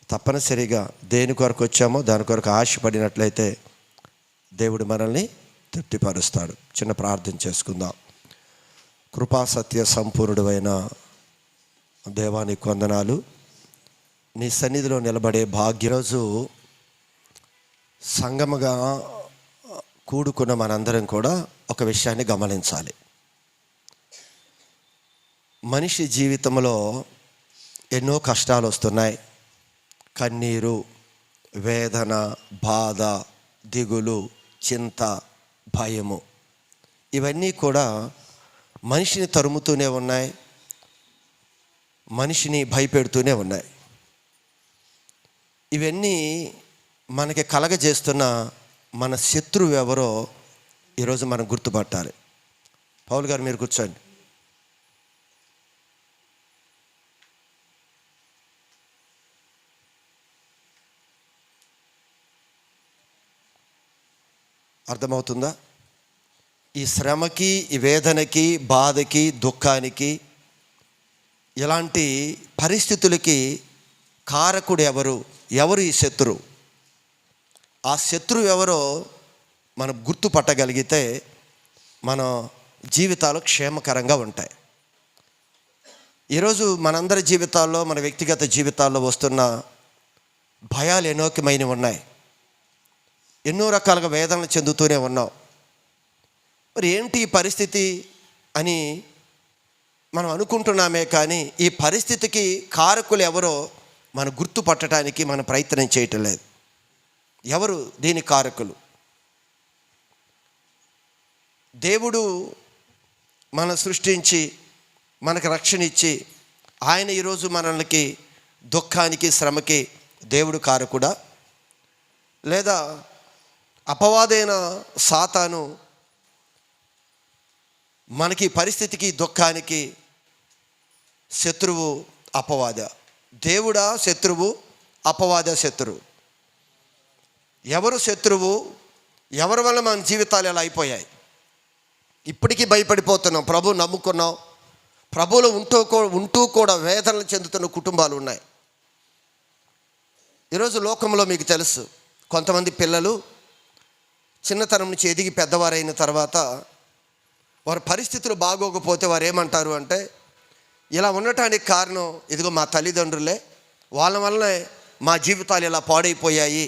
తప్పనిసరిగా దేని కొరకు వచ్చామో దాని కొరకు ఆశపడినట్లయితే దేవుడు మనల్ని తృప్తిపరుస్తాడు. చిన్న ప్రార్థన చేసుకుందాం. కృపా సత్య సంపూర్ణుడైన దేవానికి వందనాలు. నీ సన్నిధిలో నిలబడే భాగ్యం. రోజు సంగముగా కూడుకున్న మనందరం కూడా ఒక విషయాన్ని గమనించాలి. మనిషి జీవితంలో ఎన్నో కష్టాలు వస్తున్నాయి. కన్నీరు, వేదన, బాధ, దిగులు, చింత, భయము, ఇవన్నీ కూడా మనిషిని తరుముతూనే ఉన్నాయి, మనిషిని భయపెడుతూనే ఉన్నాయి. ఇవన్నీ మనకి కలగజేస్తున్న మన శత్రువు ఎవరో ఈరోజు మనం గుర్తుపట్టాలి. పౌలు గారు మీరు కూర్చోండి. అర్థమవుతుందా? ఈ శ్రమకి, ఈ వేదనకి, బాధకి, దుఃఖానికి, ఇలాంటి పరిస్థితులకి కారకుడు ఎవరు? ఎవరు ఈ శత్రువు? ఆ శత్రువు ఎవరో మనం గుర్తుపట్టగలిగితే మన జీవితాలు క్షేమకరంగా ఉంటాయి. ఈరోజు మనందరి జీవితాల్లో, మన వ్యక్తిగత జీవితాల్లో వస్తున్న భయాలు ఎన్నోకమైనవి ఉన్నాయి. ఎన్నో రకాలుగా వేదనలు చెందుతూనే ఉన్నాం. మరి ఏంటి ఈ పరిస్థితి అని మనం అనుకుంటున్నామే, కానీ ఈ పరిస్థితికి కారకులు ఎవరో మనం గుర్తుపట్టడానికి మనం ప్రయత్నం చేయటం లేదు. ఎవరు దీని కారకులు? దేవుడు మన సృష్టించి మనకు రక్షణ ఇచ్చి ఆయన ఈరోజు మనకి దుఃఖానికి, శ్రమకి దేవుడు కారకుడా? లేదా అపవాదైన సాతాను మనకి పరిస్థితికి, దుఃఖానికి శత్రువు అపవాద? దేవుడా శత్రువు? అపవాద శత్రువు? ఎవరు శత్రువు? ఎవరి వల్ల మన జీవితాలు ఎలా అయిపోయాయి? ఇప్పటికీ భయపడిపోతున్నాం. ప్రభు నమ్ముకున్నాం, ప్రభువులో ఉంటూ కూడా వేదనలు చెందుతున్న కుటుంబాలు ఉన్నాయి. ఈరోజు లోకంలో మీకు తెలుసు, కొంతమంది పిల్లలు చిన్నతనం నుంచి ఎదిగి పెద్దవారైన తర్వాత వారి పరిస్థితులు బాగోకపోతే వారు ఏమంటారు అంటే, ఇలా ఉండటానికి కారణం ఇదిగో మా తల్లిదండ్రులే, వాళ్ళ వల్లనే మా జీవితాలు ఇలా పాడైపోయాయి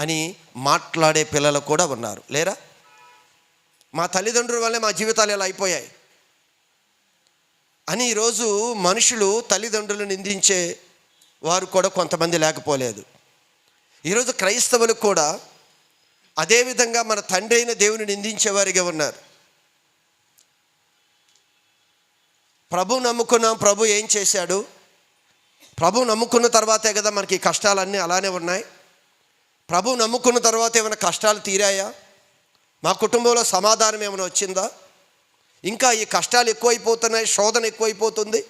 అని మాట్లాడే పిల్లలు కూడా ఉన్నారు. లేరా? మా తల్లిదండ్రుల వల్లే మా జీవితాలు ఇలా అయిపోయాయి అని ఈరోజు మనుషులు తల్లిదండ్రులను నిందించే వారు కూడా కొంతమంది లేకపోలేదు. ఈరోజు క్రైస్తవులు కూడా అదేవిధంగా మన తండ్రి అయిన దేవుని నిందించేవారిగా ఉన్నారు. ప్రభు నమ్ముకున్నాం, ప్రభు ఏం చేశాడు? ప్రభు నమ్ముకున్న తర్వాతే కదా మనకి కష్టాలన్నీ అలానే ఉన్నాయి. ప్రభు నమ్ముకున్న తర్వాత ఏమైనా కష్టాలు తీరాయా? మా కుటుంబంలో సమాధానం ఏమైనా వచ్చిందా? ఇంకా ఈ కష్టాలు ఎక్కువైపోతున్నాయి, శోధన ఎక్కువైపోతుంది,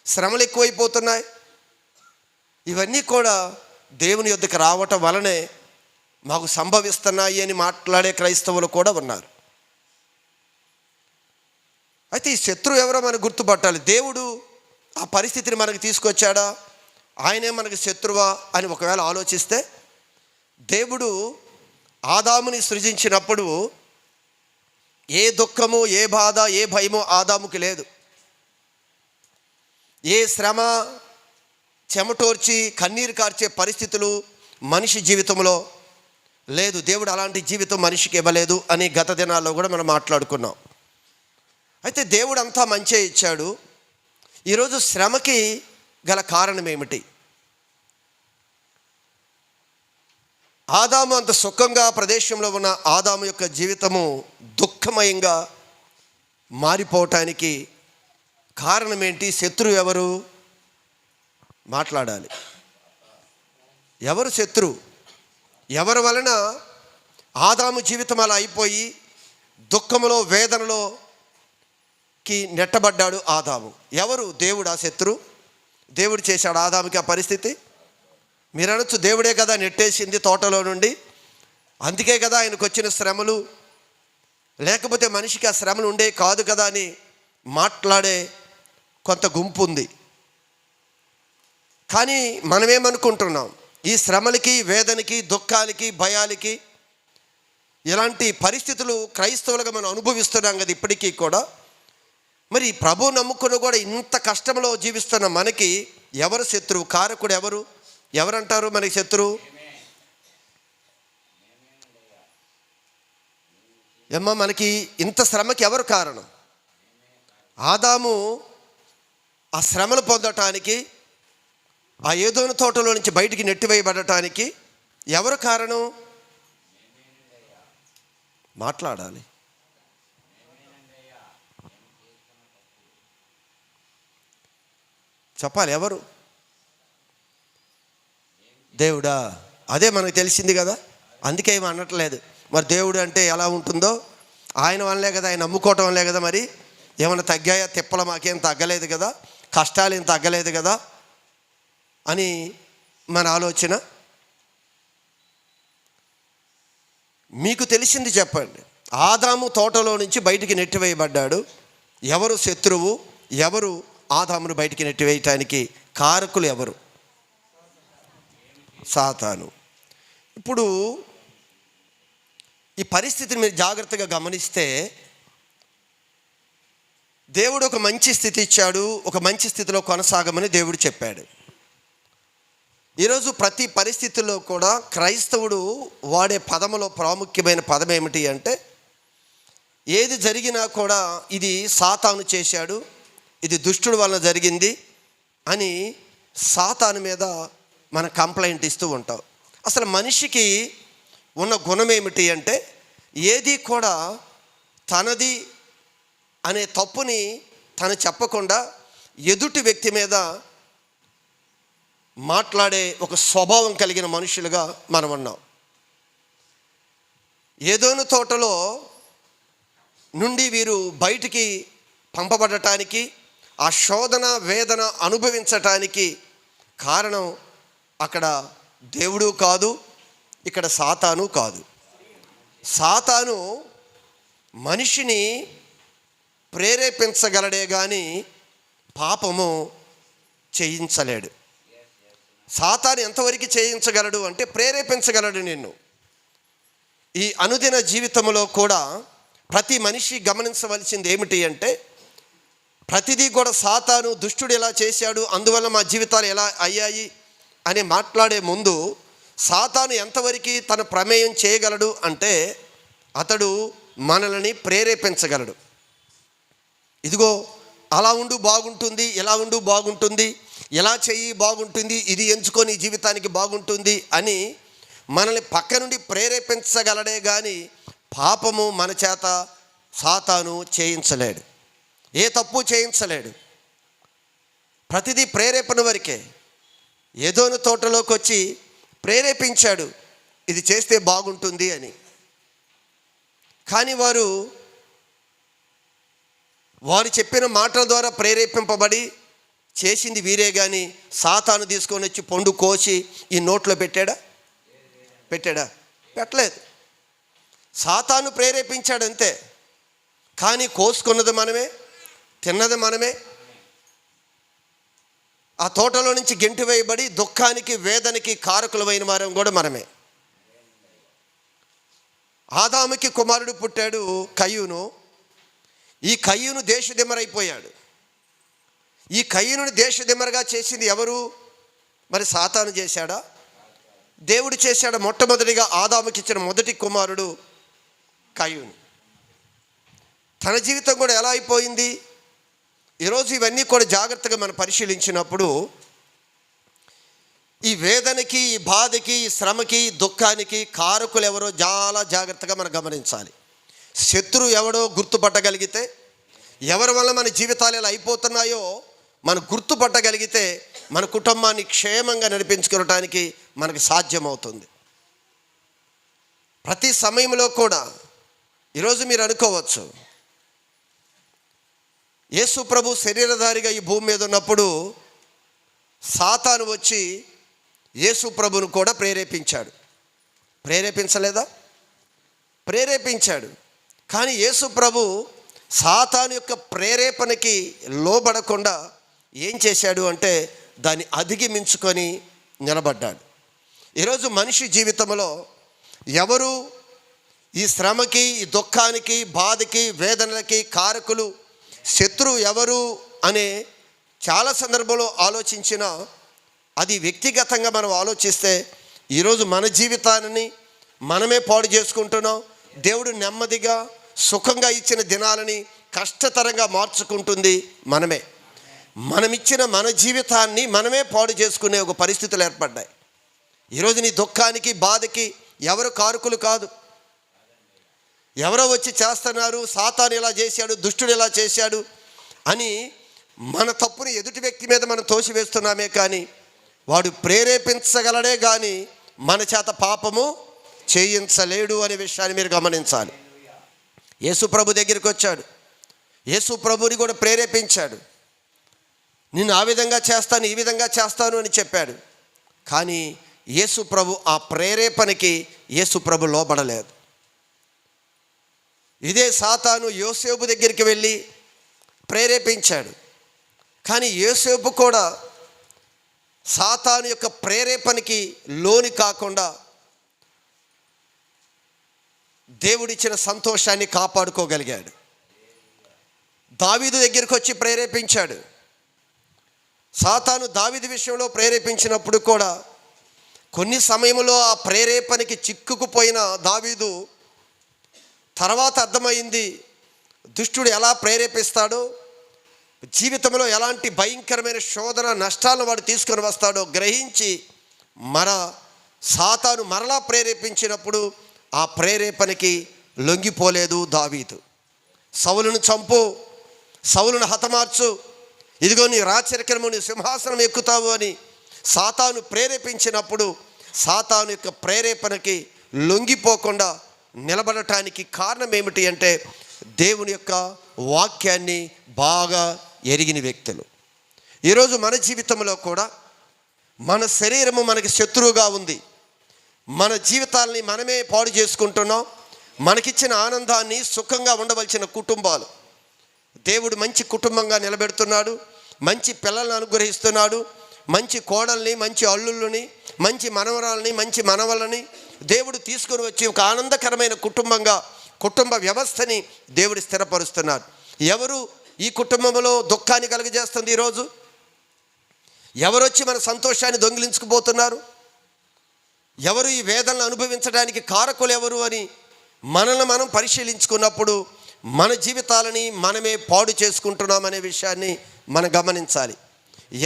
శ్రమలు ఎక్కువైపోతున్నాయి. ఇవన్నీ కూడా దేవుని యొద్దకు రావటం వలనే మాకు సంభవిస్తున్నాయి అని మాట్లాడే క్రైస్తవులు కూడా ఉన్నారు. అయితే ఈ శత్రువు ఎవరో మనం గుర్తుపట్టాలి. దేవుడు ఆ పరిస్థితిని మనకు తీసుకొచ్చాడా? ఆయనే మనకు శత్రువా అని ఒకవేళ ఆలోచిస్తే, దేవుడు ఆదాముని సృజించినప్పుడు ఏ దుఃఖము, ఏ బాధ, ఏ భయము ఆదాముకి లేదు. ఏ శ్రమ, చెమటోర్చి కన్నీరు కార్చే పరిస్థితులు మనిషి జీవితంలో లేదు. దేవుడు అలాంటి జీవితం మనిషికి ఇవ్వలేదు అని గత దినాల్లో కూడా మనం మాట్లాడుకున్నాం. అయితే దేవుడు అంతా మంచే ఇచ్చాడు. ఈరోజు శ్రమకి గల కారణం ఏమిటి? ఆదాము అంత సుఖంగా ప్రదేశంలో ఉన్న ఆదాము యొక్క జీవితము దుఃఖమయంగా మారిపోవటానికి కారణం ఏంటి? శత్రువు ఎవరు? మాట్లాడాలి. ఎవరు శత్రువు? ఎవరి వలన ఆదాము జీవితం అలా అయిపోయి దుఃఖంలో, వేదనలోకి నెట్టబడ్డాడు ఆదాము? ఎవరు? దేవుడా శత్రువు? దేవుడు చేశాడు ఆదాముకి ఆ పరిస్థితి? మీరు అనొచ్చు, దేవుడే కదా నెట్టేసింది తోటలో నుండి, అందుకే కదా ఆయనకు వచ్చిన శ్రమలు, లేకపోతే మనిషికి ఆ శ్రమలు ఉండే కాదు కదా అని మాట్లాడే కొంత గుంపు ఉంది. కానీ మనమేమనుకుంటున్నాం, ఈ శ్రమలకి, వేదనకి, దుఃఖాలకి, భయాలకి, ఇలాంటి పరిస్థితులు క్రైస్తవులుగా మనం అనుభవిస్తున్నాం కదా ఇప్పటికీ కూడా. మరి ప్రభు నమ్ముకుని కూడా ఇంత కష్టంలో జీవిస్తున్న మనకి ఎవరు శత్రువు? కారకుడు ఎవరంటారు మనకి శత్రువు? ఏమ్మా, మనకి ఇంత శ్రమకి ఎవరు కారణం? ఆదాము ఆ శ్రమలు పొందటానికి, ఆ ఏదోను తోటలో నుంచి బయటికి నెట్టివేయబడటానికి ఎవరు కారణం? మాట్లాడాలి. చెప్పాలి. ఎవరు? దేవుడా. అదే మనకు తెలిసింది కదా, అందుకే ఏమి అనట్లేదు. మరి దేవుడు అంటే ఎలా ఉంటుందో ఆయన వల్లే కదా, ఆయన నమ్ముకోవటం వల్లే కదా. మరి ఏమైనా తగ్గాయా? తిప్పలు మాకేం తగ్గలేదు కదా, కష్టాలు ఏం తగ్గలేదు కదా అని మన ఆలోచన. మీకు తెలిసింది చెప్పండి. ఆదాము తోటలో నుంచి బయటికి నెట్టివేయబడ్డాడు. ఎవరు శత్రువు? ఎవరు ఆదామును బయటికి నెట్టివేయటానికి కారకులు? ఎవరు? సాతాను. ఇప్పుడు ఈ పరిస్థితిని మీరు జాగ్రత్తగా గమనిస్తే, దేవుడు ఒక మంచి స్థితి ఇచ్చాడు, ఒక మంచి స్థితిలో కొనసాగమని దేవుడు చెప్పాడు. ఈరోజు ప్రతి పరిస్థితుల్లో కూడా క్రైస్తవుడు వాడే పదములో ప్రాముఖ్యమైన పదం ఏమిటి అంటే, ఏది జరిగినా కూడా ఇది సాతాను చేశాడు, ఇది దుష్టుడు వలన జరిగింది అని సాతాను మీద మన కంప్లైంట్ ఇస్తూ ఉంటాం. అసలు మనిషికి ఉన్న గుణం ఏమిటి అంటే, ఏది కూడా తనది అనే తప్పుని తను చెప్పకుండా ఎదుటి వ్యక్తి మీద మాట్లాడే ఒక స్వభావం కలిగిన మనుషులుగా మనం ఉన్నాం. ఏదోను తోటలో నుండి వీరు బయటికి పంపబడటానికి, ఆ శోధన వేదన అనుభవించటానికి కారణం అక్కడ దేవుడు కాదు, ఇక్కడ సాతాను కాదు. సాతాను మనిషిని ప్రేరేపించగలడే కానీ పాపము చేయించలేడు. సాతాను ఎంతవరకు చేయించగలడు అంటే ప్రేరేపించగలడు నిన్ను. ఈ అనుదిన జీవితంలో కూడా ప్రతి మనిషి గమనించవలసింది ఏమిటి అంటే, ప్రతిదీ కూడా సాతాను దుష్టుడు ఎలా చేశాడు, అందువల్ల మా జీవితాలు ఎలా అయ్యాయి అని మాట్లాడే ముందు సాతాను ఎంతవరకు తన ప్రమేయం చేయగలడు అంటే, అతడు మనల్ని ప్రేరేపించగలడు. ఇదిగో అలా ఉండు బాగుంటుంది, ఇలా ఉండు బాగుంటుంది, ఇలా చెయ్యి బాగుంటుంది, ఇది ఎంచుకొని జీవితానికి బాగుంటుంది అని మనల్ని పక్క నుండి ప్రేరేపించగలడే కానీ పాపము మన చేత సాతాను చేయించలేడు, ఏ తప్పు చేయించలేడు. ప్రతిదీ ప్రేరేపణ వరకే. ఏదోను తోటలోకి వచ్చి ప్రేరేపించాడు, ఇది చేస్తే బాగుంటుంది అని. కానీ వారు చెప్పిన మాటల ద్వారా ప్రేరేపింపబడి చేసింది వీరే కానీ సాతాను తీసుకొని వచ్చి పండు కోసి ఈ నోట్లో పెట్టాడా? పెట్టలేదు. సాతాను ప్రేరేపించాడు అంతే, కానీ కోసుకున్నది మనమే, తిన్నది మనమే. ఆ తోటలో నుంచి గెంటి వేయబడి దుఃఖానికి వేదనకి కారకులమైన వారం కూడా మనమే. ఆదాముకి కుమారుడు పుట్టాడు కయ్యూను. ఈ కయ్యూను దేశదిమ్మరైపోయాడు. ఈ కయ్యూనుని దేశదిమ్మరగా చేసింది ఎవరు? మరి సాతాను చేశాడా? దేవుడు చేశాడు. మొట్టమొదటిగా ఆదాముకి ఇచ్చిన మొదటి కుమారుడు కయ్యూను. తన జీవితం కూడా ఎలా అయిపోయింది? ఈరోజు ఇవన్నీ కూడా జాగ్రత్తగా మనం పరిశీలించినప్పుడు ఈ వేదనకి, ఈ బాధకి, ఈ శ్రమకి, దుఃఖానికి కారకులు ఎవరో చాలా జాగ్రత్తగా మనం గమనించాలి. శత్రువు ఎవడో గుర్తుపట్టగలిగితే, ఎవరి వల్ల మన జీవితాలు ఎలా అయిపోతున్నాయో మనం గుర్తుపట్టగలిగితే మన కుటుంబాన్ని క్షేమంగా నడిపించుకోవటానికి మనకు సాధ్యమవుతుంది. ప్రతి సమయంలో కూడా ఈరోజు మీరు అనుకోవచ్చు, యేసు ప్రభు శరీరధారిగా ఈ భూమి మీద ఉన్నప్పుడు సాతాను వచ్చి యేసు ప్రభును కూడా ప్రేరేపించాడు. ప్రేరేపించలేదా? ప్రేరేపించాడు. కానీ యేసు ప్రభు సాతాను యొక్క ప్రేరేపణకి లోబడకుండా ఏం చేశాడు అంటే దాన్ని అధిగమించుకొని నిలబడ్డాడు. ఈరోజు మనిషి జీవితంలో ఎవరు ఈ శ్రమకి, ఈ దుఃఖానికి, బాధకి, వేదనలకి కారకులు, శత్రువు ఎవరు అనే చాలా సందర్భంలో ఆలోచించిన అది వ్యక్తిగతంగా మనం ఆలోచిస్తే ఈరోజు మన జీవితాన్ని మనమే పాడు చేసుకుంటున్నాం. దేవుడు నెమ్మదిగా సుఖంగా ఇచ్చిన దినాలని కష్టతరంగా మార్చుకుంటుంది మనమే. మనమిచ్చిన మన జీవితాన్ని మనమే పాడు చేసుకునే ఒక పరిస్థితులు ఏర్పడ్డాయి. ఈరోజు నీ దుఃఖానికి, బాధకి ఎవరు కారకులు కాదు. ఎవరో వచ్చి చేస్తున్నారు, సాతాను ఇలా చేశాడు, దుష్టుడు ఇలా చేశాడు అని మన తప్పుని ఎదుటి వ్యక్తి మీద మనం తోసివేస్తున్నామే కానీ వాడు ప్రేరేపించగలడే కానీ మన చేత పాపము చేయించలేడు అనే విషయాన్ని మీరు గమనించాలి. యేసు ప్రభు దగ్గరికి వచ్చాడు, యేసు ప్రభుని కూడా ప్రేరేపించాడు. నేను ఆ విధంగా చేస్తాను, ఈ విధంగా చేస్తాను అని చెప్పాడు. కానీ యేసు ప్రభు ఆ ప్రేరేపణకి యేసు ప్రభు లోబడలేదు. ఇదే సాతాను యోసేపు దగ్గరికి వెళ్ళి ప్రేరేపించాడు. కానీ యోసేపు కూడా సాతాను యొక్క ప్రేరేపణకి లోని కాకుండా దేవుడిచ్చిన సంతోషాన్ని కాపాడుకోగలిగాడు. దావీదు దగ్గరికి వచ్చి ప్రేరేపించాడు. సాతాను దావీదు విషయంలో ప్రేరేపించినప్పుడు కూడా కొన్ని సమయంలో ఆ ప్రేరేపణకి చిక్కుకుపోయిన దావీదు తర్వాత అర్థమైంది దుష్టుడు ఎలా ప్రేరేపిస్తాడో, జీవితంలో ఎలాంటి భయంకరమైన శోధన నష్టాలను వాడు తీసుకొని వస్తాడో గ్రహించి సాతాను మరలా ప్రేరేపించినప్పుడు ఆ ప్రేరేపణకి లొంగిపోలేదు దావీదు. సౌలును చంపు, సౌలును హతమార్చు, ఇదిగో నీ రాచరికము, నీ సింహాసనం ఎక్కుతావు అని సాతాను ప్రేరేపించినప్పుడు సాతాను యొక్క ప్రేరేపణకి లొంగిపోకుండా నిలబడటానికి కారణం ఏమిటి అంటే దేవుని యొక్క వాక్యాన్ని బాగా ఎరిగిన వ్యక్తులు. ఈరోజు మన జీవితంలో కూడా మన శరీరము మనకి శత్రువుగా ఉంది. మన జీవితాలని మనమే పాడు చేసుకుంటున్నాం. మనకిచ్చిన ఆనందాన్ని, సుఖంగా ఉండవలసిన కుటుంబాలు దేవుడు మంచి కుటుంబంగా నిలబెడుతున్నాడు, మంచి పిల్లలను అనుగ్రహిస్తున్నాడు, మంచి కోడల్ని, మంచి అల్లుళ్ళని, మంచి మనవరాలని, మంచి మనవలని దేవుడు తీసుకొని వచ్చి ఒక ఆనందకరమైన కుటుంబంగా కుటుంబ వ్యవస్థని దేవుడు స్థిరపరుస్తున్నాడు. ఎవరు ఈ కుటుంబంలో దుఃఖాన్ని కలుగజేస్తుంది? ఈరోజు ఎవరొచ్చి మన సంతోషాన్ని దొంగిలించుకుపోతున్నారు? ఎవరు ఈ వేదనలు అనుభవించడానికి కారకులు ఎవరు అని మనల్ని మనం పరిశీలించుకున్నప్పుడు మన జీవితాలని మనమే పాడు చేసుకుంటున్నామనే విషయాన్ని మనం గమనించాలి.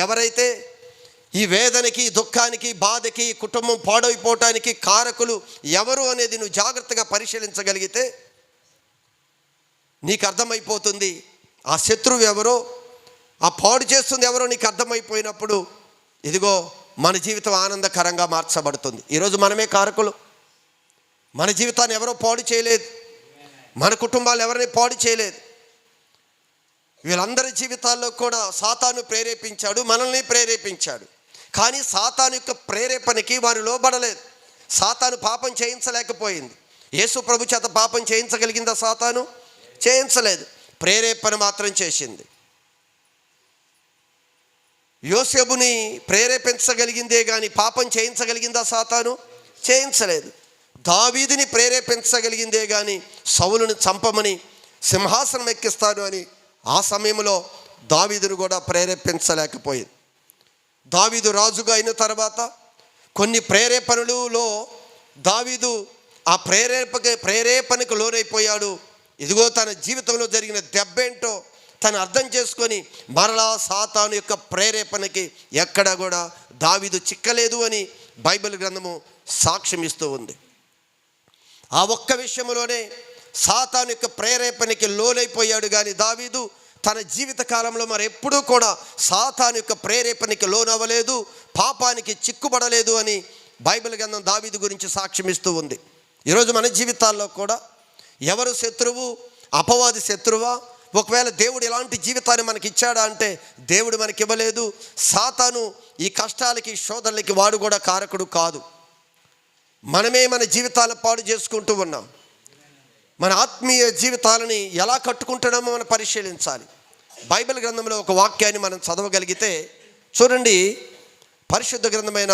ఎవరైతే ఈ వేదనకి, దుఃఖానికి, బాధకి, కుటుంబం పాడైపోవటానికి కారకులు ఎవరు అనేది నువ్వు జాగ్రత్తగా పరిశీలించగలిగితే నీకు అర్థమైపోతుంది. ఆ శత్రువు ఎవరో, ఆ పాడు చేస్తుంది ఎవరో నీకు అర్థమైపోయినప్పుడు ఇదిగో మన జీవితం ఆనందకరంగా మార్చబడుతుంది. ఈరోజు మనమే కారకులు. మన జీవితాన్ని ఎవరో పాడు చేయలేదు, మన కుటుంబాలు ఎవరిని పాడు చేయలేదు. వీళ్ళందరి జీవితాల్లో కూడా సాతాను ప్రేరేపించాడు, మనల్ని ప్రేరేపించాడు. కానీ సాతాను యొక్క ప్రేరేపణకి వారు లోబడలేదు. సాతాను పాపం చేయించలేకపోయింది. యేసు ప్రభు చేత పాపం చేయించగలిగిందా సాతాను? చేయించలేదు. ప్రేరేపణ మాత్రం చేసింది. యోసేపుని ప్రేరేపించగలిగిందే కానీ పాపం చేయించగలిగిందా సాతాను? చేయించలేదు. దావీదుని ప్రేరేపించగలిగిందే కానీ సౌలుని చంపమని, సింహాసనం ఎక్కిస్తాను అని ఆ సమయంలో దావీదును కూడా ప్రేరేపించలేకపోయింది. దావీదు రాజుగా అయిన తర్వాత కొన్ని ప్రేరేపణలలో దావీదు ఆ ప్రేరేపణకు లోనైపోయాడు. ఇదిగో తన జీవితంలో జరిగిన దెబ్బేంటో తను అర్థం చేసుకొని మరలా సాతాను యొక్క ప్రేరేపణకి ఎక్కడా కూడా దావీదు చిక్కలేదు అని బైబిల్ గ్రంథము సాక్ష్యం ఇస్తూ ఉంది. ఆ ఒక్క విషయంలోనే సాతాను యొక్క ప్రేరేపణకి లోనైపోయాడు. కానీ దావీదు తన జీవిత కాలంలో మరి ఎప్పుడూ కూడా సాతాను యొక్క ప్రేరేపణకి లోనవ్వలేదు, పాపానికి చిక్కుబడలేదు అని బైబిల్ గ్రంథం దావీదు గురించి సాక్ష్యం ఇస్తూ ఉంది. ఈరోజు మన జీవితాల్లో కూడా ఎవరు శత్రువు? అపవాది శత్రువా? ఒకవేళ దేవుడు ఎలాంటి జీవితాన్ని మనకి ఇచ్చాడా అంటే దేవుడు మనకి ఇవ్వలేదు. సాతాను ఈ కష్టాలకి, శోధనలకి వాడు కూడా కారకుడు కాదు. మనమే మన జీవితాలను పాడు చేసుకుంటూ ఉన్నాం. మన ఆత్మీయ జీవితాలని ఎలా కట్టుకుంటున్నామో మనం పరిశీలించాలి. బైబిల్ గ్రంథంలో ఒక వాక్యాన్ని మనం చదవగలిగితే చూడండి, పరిశుద్ధ గ్రంథమైన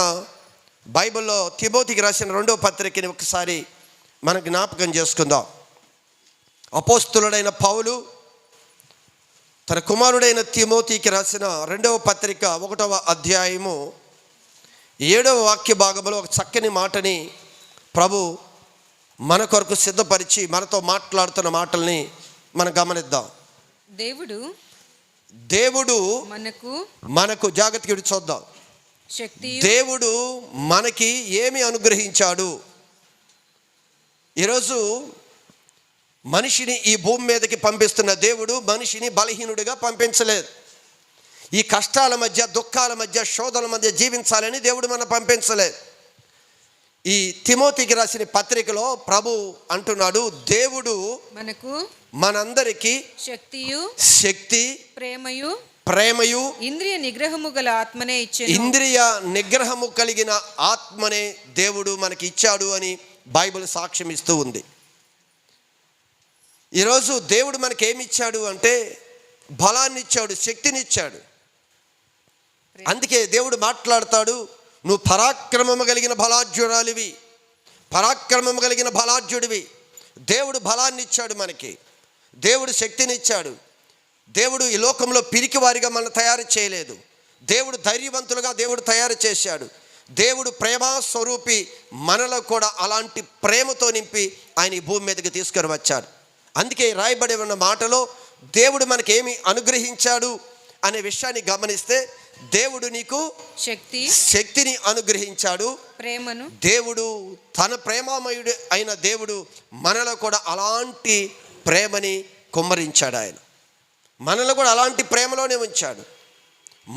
బైబిల్లో తిమోతికి రాసిన 2వ పత్రికని ఒకసారి మనం జ్ఞాపకం చేసుకుందాం. అపోస్తులుడైన పౌలు తన కుమారుడైన తిమోతికి రాసిన 2వ పత్రిక 1వ అధ్యాయము 7వ వాక్య భాగంలో ఒక చక్కని మాటని ప్రభు మన కొరకు సిద్ధపరిచి మనతో మాట్లాడుతున్న మాటల్ని మనం గమనిద్దాం. దేవుడు మనకు జాగ్రత్తగా చూద్దాం. దేవుడు మనకి ఏమి అనుగ్రహించాడు? ఈరోజు మనిషిని ఈ భూమి మీదకి పంపిస్తున్న దేవుడు మనిషిని బలహీనుడిగా పంపించలేదు. ఈ కష్టాల మధ్య, దుఃఖాల మధ్య, శోధనల మధ్య జీవించాలని దేవుడు మనం పంపించలేదు. ఈ తిమోతికి రాసిన పత్రికలో ప్రభు అంటున్నాడు, దేవుడు మనందరికీ శక్తి, ప్రేమయు ఇంద్రియ నిగ్రహము గల ఆత్మనే ఇచ్చాడు. ఇంద్రియ నిగ్రహము కలిగిన ఆత్మనే దేవుడు మనకి ఇచ్చాడు అని బైబిల్ సాక్ష్యం ఇస్తూ ఉంది. ఈరోజు దేవుడు మనకి ఏమి ఇచ్చాడు అంటే బలాన్ని ఇచ్చాడు, శక్తిని ఇచ్చాడు. అందుకే దేవుడు మాట్లాడతాడు, నువ్వు పరాక్రమము కలిగిన బలాఢ్యురాలివి, పరాక్రమము కలిగిన బలాఢ్యుడివి. దేవుడు బలాన్ని ఇచ్చాడు మనకి, దేవుడు శక్తిని ఇచ్చాడు. దేవుడు ఈ లోకంలో పిరికివారిగా మనం తయారు చేయలేదు. దేవుడు ధైర్యవంతులుగా దేవుడు తయారు చేశాడు. దేవుడు ప్రేమ స్వరూపి, మనలో కూడా అలాంటి ప్రేమతో నింపి ఆయన ఈ భూమి మీదకి తీసుకొని వచ్చాడు. అందుకే రాయబడి ఉన్న మాటలో దేవుడు మనకేమి అనుగ్రహించాడు అనే విషయాన్ని గమనిస్తే, దేవుడు నీకు శక్తిని అనుగ్రహించాడు, ప్రేమను. దేవుడు తన ప్రేమామయుడు అయిన దేవుడు మనలో కూడా అలాంటి ప్రేమని కుమ్మరించాడు. ఆయన మనలో కూడా అలాంటి ప్రేమలోనే ఉంచాడు.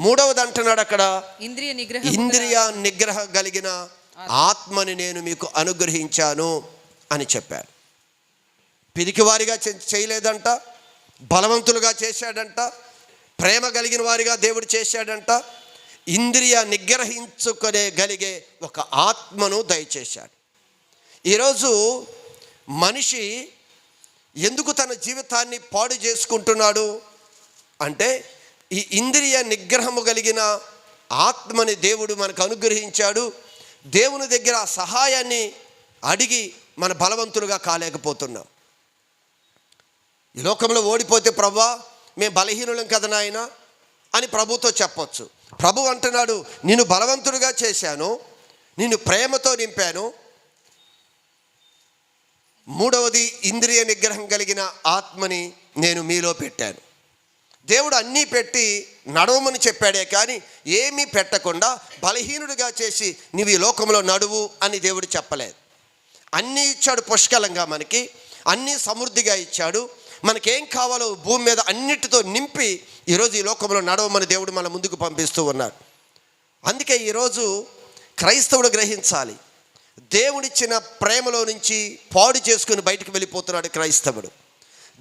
3వది అంటున్నాడు అక్కడ, ఇంద్రియ నిగ్రహ కలిగిన ఆత్మని నేను మీకు అనుగ్రహించాను అని చెప్పాడు. పిరికివారిగా చేయలేదంట, బలవంతులుగా చేశాడంట, ప్రేమ కలిగిన వారిగా దేవుడు చేశాడంట. ఇంద్రియ నిగ్రహించుకునే గలిగే ఒక ఆత్మను దయచేశాడు. ఈరోజు మనిషి ఎందుకు తన జీవితాన్ని పాడు చేసుకుంటున్నాడు అంటే, ఈ ఇంద్రియ నిగ్రహము కలిగిన ఆత్మని దేవుడు మనకు అనుగ్రహించాడు. దేవుని దగ్గర సహాయాన్ని అడిగి మన బలవంతులుగా కాలేకపోతున్నాం. ఈ లోకంలో ఓడిపోతే, ప్రభువా మేము బలహీనులం కదా నాయన అని ప్రభుతో చెప్పొచ్చు. ప్రభు అంటున్నాడు, నిన్ను బలవంతుడిగా చేశాను, నిన్ను ప్రేమతో నింపాను. 3వది ఇంద్రియ నిగ్రహం కలిగిన ఆత్మని నేను మీలో పెట్టాను. దేవుడు అన్నీ పెట్టి నడవమని చెప్పాడే కానీ ఏమీ పెట్టకుండా బలహీనుడిగా చేసి నీవు ఈ లోకంలో నడువు అని దేవుడు చెప్పలేదు. అన్నీ ఇచ్చాడు పుష్కలంగా, మనకి అన్నీ సమృద్ధిగా ఇచ్చాడు. మనకేం కావాలో భూమి మీద అన్నిటితో నింపి ఈరోజు ఈ లోకంలో నడవమని దేవుడు మన ముందుకు పంపిస్తూ ఉన్నాడు. అందుకే ఈరోజు క్రైస్తవుడు గ్రహించాలి, దేవుడిచ్చిన ప్రేమలో నుంచి పాడు చేసుకుని బయటికి వెళ్ళిపోతున్నాడు క్రైస్తవుడు.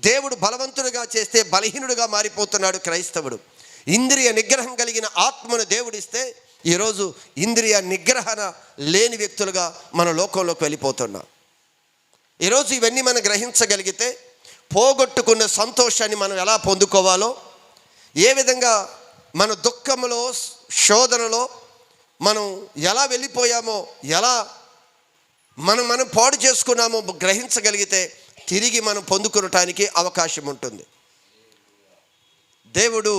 దేవుడు బలవంతుడిగా చేస్తే బలహీనుడిగా మారిపోతున్నాడు క్రైస్తవుడు. ఇంద్రియ నిగ్రహం కలిగిన ఆత్మను దేవుడిస్తే ఈరోజు ఇంద్రియ నిగ్రహణ లేని వ్యక్తులుగా మన లోకంలోకి వెళ్ళిపోతున్నాం. ఈరోజు ఇవన్నీ మనం గ్రహించగలిగితే పోగొట్టుకున్న సంతోషాన్ని మనం ఎలా పొందుకోవాలో, ఏ విధంగా మన దుఃఖంలో, శోధనలో మనం ఎలా వెళ్ళిపోయామో, ఎలా మనం పాడు చేసుకున్నామో గ్రహించగలిగితే తిరిగి మనం పొందుకోవటానికి అవకాశం ఉంటుంది. దేవుడు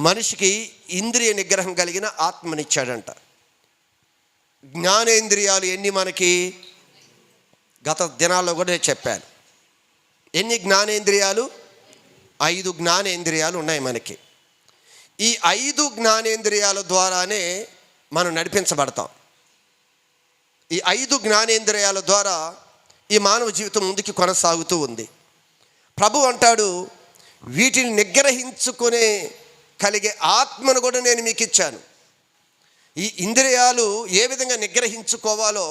మనిషికి ఇంద్రియ నిగ్రహం కలిగిన ఆత్మనిచ్చాడంట. జ్ఞానేంద్రియాలు ఎన్ని మనకి గత దినాల్లో కూడా నేను చెప్పాను. ఎన్ని జ్ఞానేంద్రియాలు? 5 జ్ఞానేంద్రియాలు ఉన్నాయి మనకి. ఈ 5 జ్ఞానేంద్రియాల ద్వారానే మనం నడిపించబడతాం. ఈ 5 జ్ఞానేంద్రియాల ద్వారా ఈ మానవ జీవితం ముందుకు కొనసాగుతూ ఉంది. ప్రభు అంటాడు, వీటిని నిగ్రహించుకునే కలిగే ఆత్మను కూడా నేను మీకు ఇచ్చాను. ఈ ఇంద్రియాలు ఏ విధంగా నిగ్రహించుకోవాలో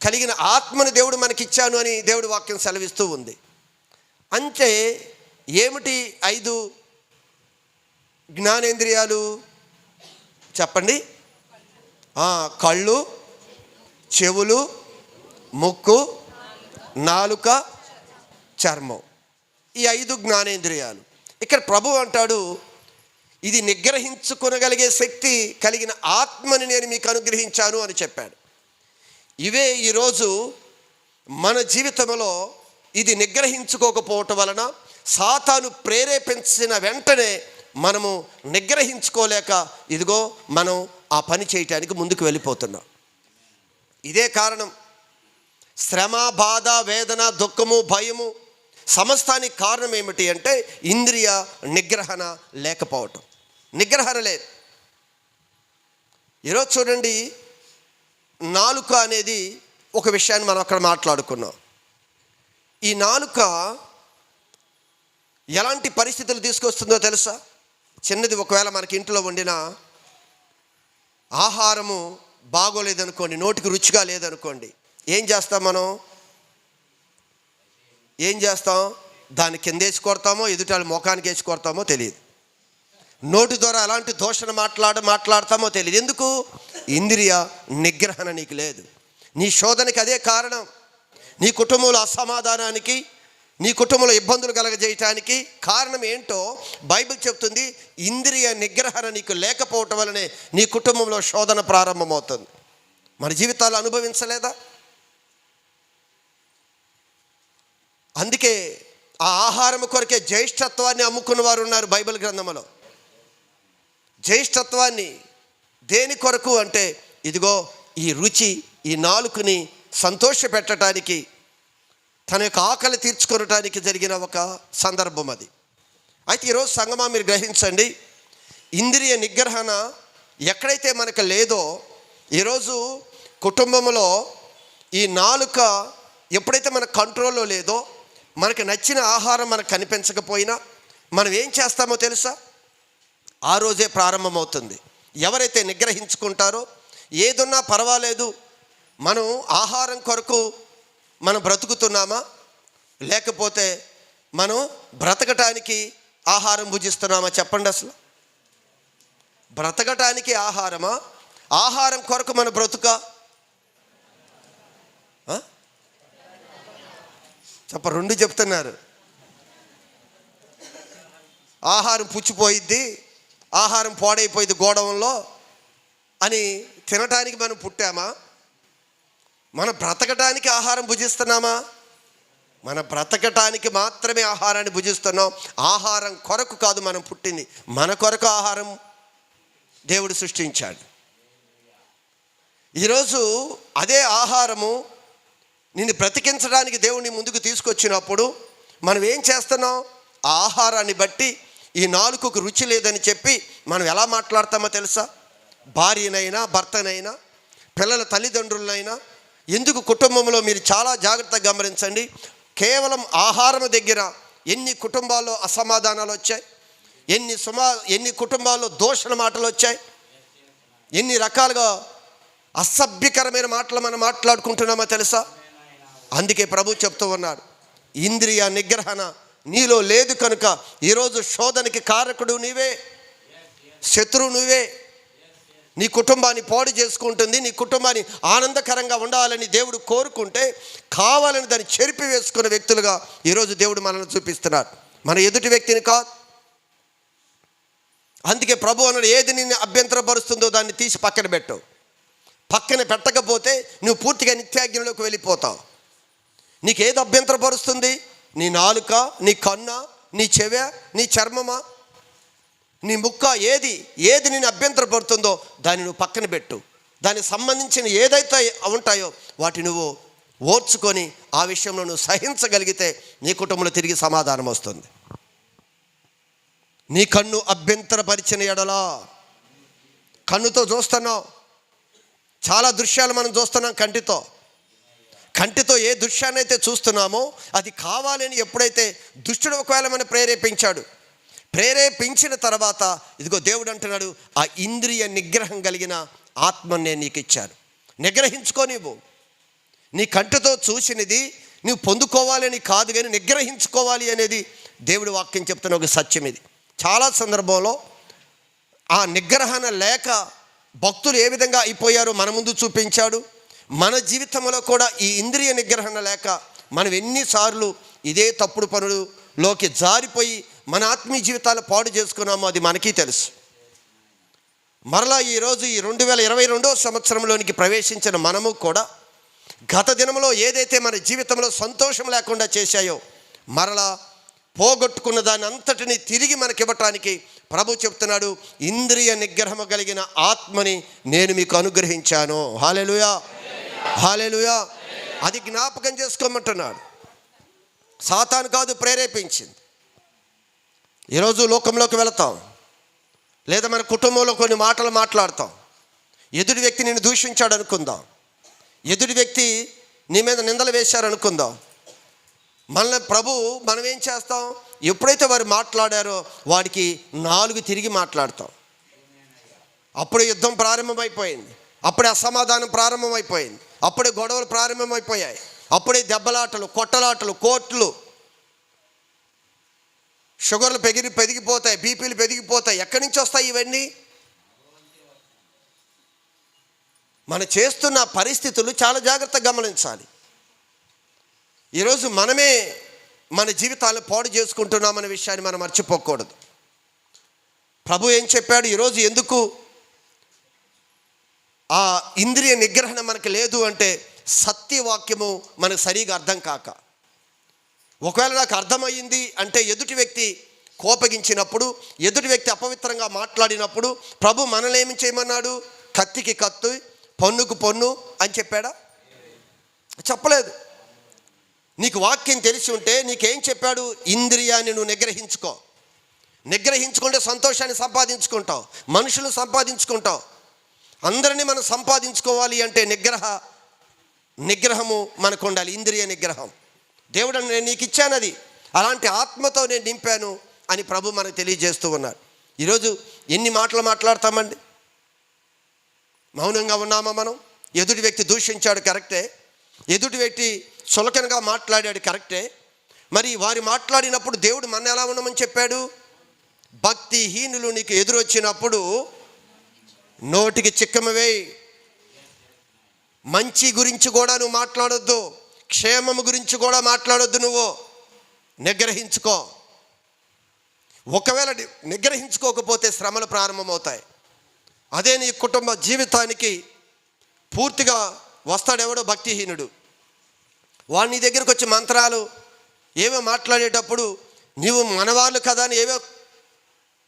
కలిగిన ఆత్మను దేవుడు మనకిచ్చాను అని దేవుడు వాక్యం సెలవిస్తూ ఉంది. అంటే ఏమిటి 5 జ్ఞానేంద్రియాలు చెప్పండి? కళ్ళు, చెవులు, ముక్కు, నాలుక, చర్మం. ఈ 5 జ్ఞానేంద్రియాలు. ఇక్కడ ప్రభు అంటాడు, ఇది నిగ్రహించుకొనగలిగే శక్తి కలిగిన ఆత్మని నేను మీకు అనుగ్రహించాను అని చెప్పాడు. ఇవే ఈరోజు మన జీవితంలో ఇది నిగ్రహించుకోకపోవటం వలన సాతాను ప్రేరేపించిన వెంటనే మనము నిగ్రహించుకోలేక ఇదిగో మనం ఆ పని చేయటానికి ముందుకు వెళ్ళిపోతున్నాం. ఇదే కారణం. శ్రమ, బాధ, వేదన, దుఃఖము, భయము సమస్తానికి కారణం ఏమిటి అంటే ఇంద్రియ నిగ్రహణ లేకపోవటం. నిగ్రహణ లేదు. ఈరోజు చూడండి, నాలుక అనేది ఒక విషయాన్ని మనం అక్కడ మాట్లాడుకున్నాం. ఈ నాలుక ఎలాంటి పరిస్థితులు తీసుకొస్తుందో తెలుసా? చిన్నది, ఒకవేళ మనకి ఇంట్లో వండిన ఆహారము బాగోలేదనుకోండి, నోటికి రుచిగా లేదనుకోండి, ఏం చేస్తాం మనం? ఏం చేస్తాం? దాన్ని కిందేసి కొడతామో ఎదుటి వాళ్ళ ముఖానికి వేసి కొడతామో తెలియదు. నోటి ద్వారా ఎలాంటి దోషణ మాట్లాడతామో తెలియదు. ఎందుకు? ఇంద్రియ నిగ్రహణ నీకు లేదు. నీ శోధనకి అదే కారణం. నీ కుటుంబంలో అసమాధానానికి, నీ కుటుంబంలో ఇబ్బందులు కలగజేయటానికి కారణం ఏంటో బైబిల్ చెప్తుంది. ఇంద్రియ నిగ్రహణ నీకు లేకపోవటం వల్లనే నీ కుటుంబంలో శోధన ప్రారంభమవుతుంది. మన జీవితాలు అనుభవించలేదా? అందుకే ఆ ఆహారం కొరకే జ్యేష్ఠత్వాన్ని అమ్ముకున్న వారు ఉన్నారు బైబిల్ గ్రంథంలో. జ్యేష్ఠత్వాన్ని దేని కొరకు అంటే ఇదిగో ఈ రుచి, ఈ నాలుకని సంతోష పెట్టడానికి, తన యొక్క ఆకలి తీర్చుకోవటానికి జరిగిన ఒక సందర్భం అది. అయితే ఈరోజు సంగమా మీరు గ్రహించండి, ఇంద్రియ నిగ్రహణ ఎక్కడైతే మనకు లేదో, ఈరోజు కుటుంబంలో ఈ నాలుక ఎప్పుడైతే మన కంట్రోల్లో లేదో, మనకు నచ్చిన ఆహారం మనకు కనిపించకపోయినా మనం ఏం చేస్తామో తెలుసా? ఆ రోజే ప్రారంభమవుతుంది. ఎవరైతే నిగ్రహించుకుంటారో, ఏదున్నా పర్వాలేదు, మనం ఆహారం కొరకు మనం బ్రతుకుతున్నామా, లేకపోతే మనం బ్రతకటానికి ఆహారం భుజిస్తున్నామా? చెప్పండి. అసలు బ్రతకటానికి ఆహారమా, ఆహారం కొరకు మన బ్రతుక? రెండు చెప్తున్నారు. ఆహారం పుచ్చిపోయిద్ది, ఆహారం పాడైపోయింది గోడౌన్లో అని తినటానికి మనం పుట్టామా? మనం బ్రతకటానికి ఆహారం భుజిస్తున్నామా? మన బ్రతకటానికి మాత్రమే ఆహారాన్ని భుజిస్తున్నాం. ఆహారం కొరకు కాదు మనం పుట్టింది. మన కొరకు ఆహారం దేవుడు సృష్టించాడు. ఈరోజు అదే ఆహారము నిన్ను బ్రతికించడానికి దేవుడిని ముందుకు తీసుకొచ్చినప్పుడు మనం ఏం చేస్తున్నాం? ఆ ఆహారాన్ని బట్టి ఈ నాలుకకు రుచి లేదని చెప్పి మనం ఎలా మాట్లాడతామో తెలుసా? భార్యనైనా, భర్తనైనా, పిల్లల తల్లిదండ్రులనైనా, ఎందుకు కుటుంబంలో మీరు చాలా జాగ్రత్తగా గమనించండి. కేవలం ఆహారం దగ్గర ఎన్ని కుటుంబాల్లో అసమాధానాలు వచ్చాయి, ఎన్ని కుటుంబాల్లో దూషణ మాటలు వచ్చాయి, ఎన్ని రకాలుగా అసభ్యకరమైన మాటలు మనం మాట్లాడుకుంటున్నామో తెలుసా? అందుకే ప్రభు చెప్తూ ఉన్నాడు, ఇంద్రియ నిగ్రహణ నీలో లేదు కనుక ఈరోజు శోధనకి కారకుడు నీవే, శత్రువు నువ్వే. నీ కుటుంబాన్ని పాడు చేసుకుంటుంది. నీ కుటుంబాన్ని ఆనందకరంగా ఉండాలని దేవుడు కోరుకుంటే కావాలని దాన్ని చెరిపి వేసుకున్న వ్యక్తులుగా ఈరోజు దేవుడు మనల్ని చూపిస్తున్నాడు, మన ఎదుటి వ్యక్తిని కాదు. అందుకే ప్రభు అన్నాడు, ఏది నిన్ను అభ్యంతరపరుస్తుందో దాన్ని తీసి పక్కన పెట్టు. పక్కన పెట్టకపోతే నువ్వు పూర్తిగా నిత్యాగ్నిలోకి వెళ్ళిపోతావు. నీకు ఏది అభ్యంతరపరుస్తుంది? నీ నాలుక, నీ కన్ను, నీ చెవె, నీ చర్మమా, నీ ముక్క, ఏది నేను అభ్యంతరపడుతుందో దాన్ని నువ్వు పక్కన పెట్టు. దానికి సంబంధించిన ఏదైతే ఉంటాయో వాటి నువ్వు ఓర్చుకొని ఆ విషయంలో నువ్వు సహించగలిగితే నీ కుటుంబంలో తిరిగి సమాధానం వస్తుంది. నీ కన్ను అభ్యంతరపరిచిన ఎడలా, కన్నుతో చూస్తున్నావు, చాలా దృశ్యాలు మనం చూస్తున్నాం కంటితో ఏ దృశ్యాన్ని అయితే చూస్తున్నామో అది కావాలని ఎప్పుడైతే దుష్టుడు ఒకవేళ మనం ప్రేరేపించిన తర్వాత ఇదిగో దేవుడు అంటున్నాడు, ఆ ఇంద్రియ నిగ్రహం కలిగిన ఆత్మను నేను నీకు ఇచ్చాను. నిగ్రహించుకో. నీ కంటితో చూసినది నువ్వు పొందుకోవాలని కాదు, కానీ నిగ్రహించుకోవాలి అనేది దేవుడి వాక్యం చెప్తున్న ఒక సత్యం. ఇది చాలా సందర్భంలో ఆ నిగ్రహణ లేక భక్తులు ఏ విధంగా అయిపోయారో మన ముందు చూపించాడు. మన జీవితంలో కూడా ఈ ఇంద్రియ నిగ్రహణ లేక మనం ఎన్నిసార్లు ఇదే తప్పుడు పనులలోకి జారిపోయి మన ఆత్మీయ జీవితాలు పాడు చేసుకున్నామో అది మనకి తెలుసు. మరలా ఈరోజు ఈ 2022 సంవత్సరంలోనికి ప్రవేశించిన మనము కూడా గత దినంలో ఏదైతే మన జీవితంలో సంతోషం లేకుండా చేశాయో మరలా పోగొట్టుకున్న దాన్ని అంతటిని తిరిగి మనకివ్వటానికి ప్రభు చెప్తున్నాడు, ఇంద్రియ నిగ్రహము కలిగిన ఆత్మని నేను మీకు అనుగ్రహించాను. హల్లెలూయా, హల్లెలూయా. అది జ్ఞాపకం చేసుకోమంటున్నాడు. సాతాను కాదు ప్రేరేపించింది. ఈరోజు లోకంలోకి వెళతాం, లేదా మన కుటుంబంలో కొన్ని మాటలు మాట్లాడతాం. ఎదుటి వ్యక్తి నిన్ను దూషించాడు అనుకుందాం, ఎదుటి వ్యక్తి నీ మీద నిందలు వేశారు అనుకుందాం. మనల్ని ప్రభు మనం ఏం చేస్తాం, ఎప్పుడైతే వారు మాట్లాడారో వాడికి 4 తిరిగి మాట్లాడతాం. అప్పుడే యుద్ధం ప్రారంభమైపోయింది, అప్పుడే అసమాధానం ప్రారంభమైపోయింది, అప్పుడే గొడవలు ప్రారంభమైపోయాయి, అప్పుడే దెబ్బలాటలు, కొట్టలాటలు, కోర్టులు, షుగర్లు పెరిగిపోతాయి, బీపీలు పెరిగిపోతాయి. ఎక్కడి నుంచి వస్తాయి ఇవన్నీ? మనం చేస్తున్న పరిస్థితులు చాలా జాగ్రత్తగా గమనించాలి. ఈరోజు మనమే మన జీవితాలను పాడు చేసుకుంటున్నామనే విషయాన్ని మనం మర్చిపోకూడదు. ప్రభు ఏం చెప్పాడు, ఈరోజు ఎందుకు ఆ ఇంద్రియ నిగ్రహణ మనకు లేదు అంటే సత్యవాక్యము మనకు సరిగా అర్థం కాక. ఒకవేళ నాకు అర్థమయ్యింది అంటే ఎదుటి వ్యక్తి కోపగించినప్పుడు, ఎదుటి వ్యక్తి అపవిత్రంగా మాట్లాడినప్పుడు ప్రభు మనల్ని ఏమి చేయమన్నాడు? కత్తికి కత్తు, పన్నుకు పన్ను అని చెప్పాడా? చెప్పలేదు. నీకు వాక్యం తెలిసి ఉంటే నీకేం చెప్పాడు? ఇంద్రియాన్ని నువ్వు నిగ్రహించుకుంటే సంతోషాన్ని సంపాదించుకుంటావు, మనుషులను సంపాదించుకుంటావు. అందరినీ మనం సంపాదించుకోవాలి అంటే నిగ్రహము మనకు ఉండాలి, ఇంద్రియ నిగ్రహం. దేవుడు నేను నీకు ఇచ్చానది, అలాంటి ఆత్మతో నేను నింపాను అని ప్రభు మనకు తెలియజేస్తూ ఉన్నాడు. ఈరోజు ఎన్ని మాటలు మాట్లాడతామండి? మౌనంగా ఉన్నామా మనం? ఎదుటి వ్యక్తి దూషించాడు కరెక్టే, ఎదుటి వ్యక్తి చులకనగా మాట్లాడాడు కరెక్టే. మరి వారి మాట్లాడినప్పుడు దేవుడు మన ఎలా ఉండమని చెప్పాడు? భక్తిహీనులు నీకు ఎదురొచ్చినప్పుడు నోటికి చిక్కమ వేయి. మంచి గురించి కూడా నువ్వు మాట్లాడొద్దు, క్షేమము గురించి కూడా మాట్లాడొద్దు. నువ్వు నిగ్రహించుకో. ఒకవేళ నిగ్రహించుకోకపోతే శ్రమలు ప్రారంభమవుతాయి. అదే నీ కుటుంబ జీవితానికి పూర్తిగా వస్తాడెవడో భక్తిహీనుడు. వాడు నీ దగ్గరకు వచ్చి మంత్రాలు ఏవో మాట్లాడేటప్పుడు నీవు మనవాళ్ళు కదా అని ఏవో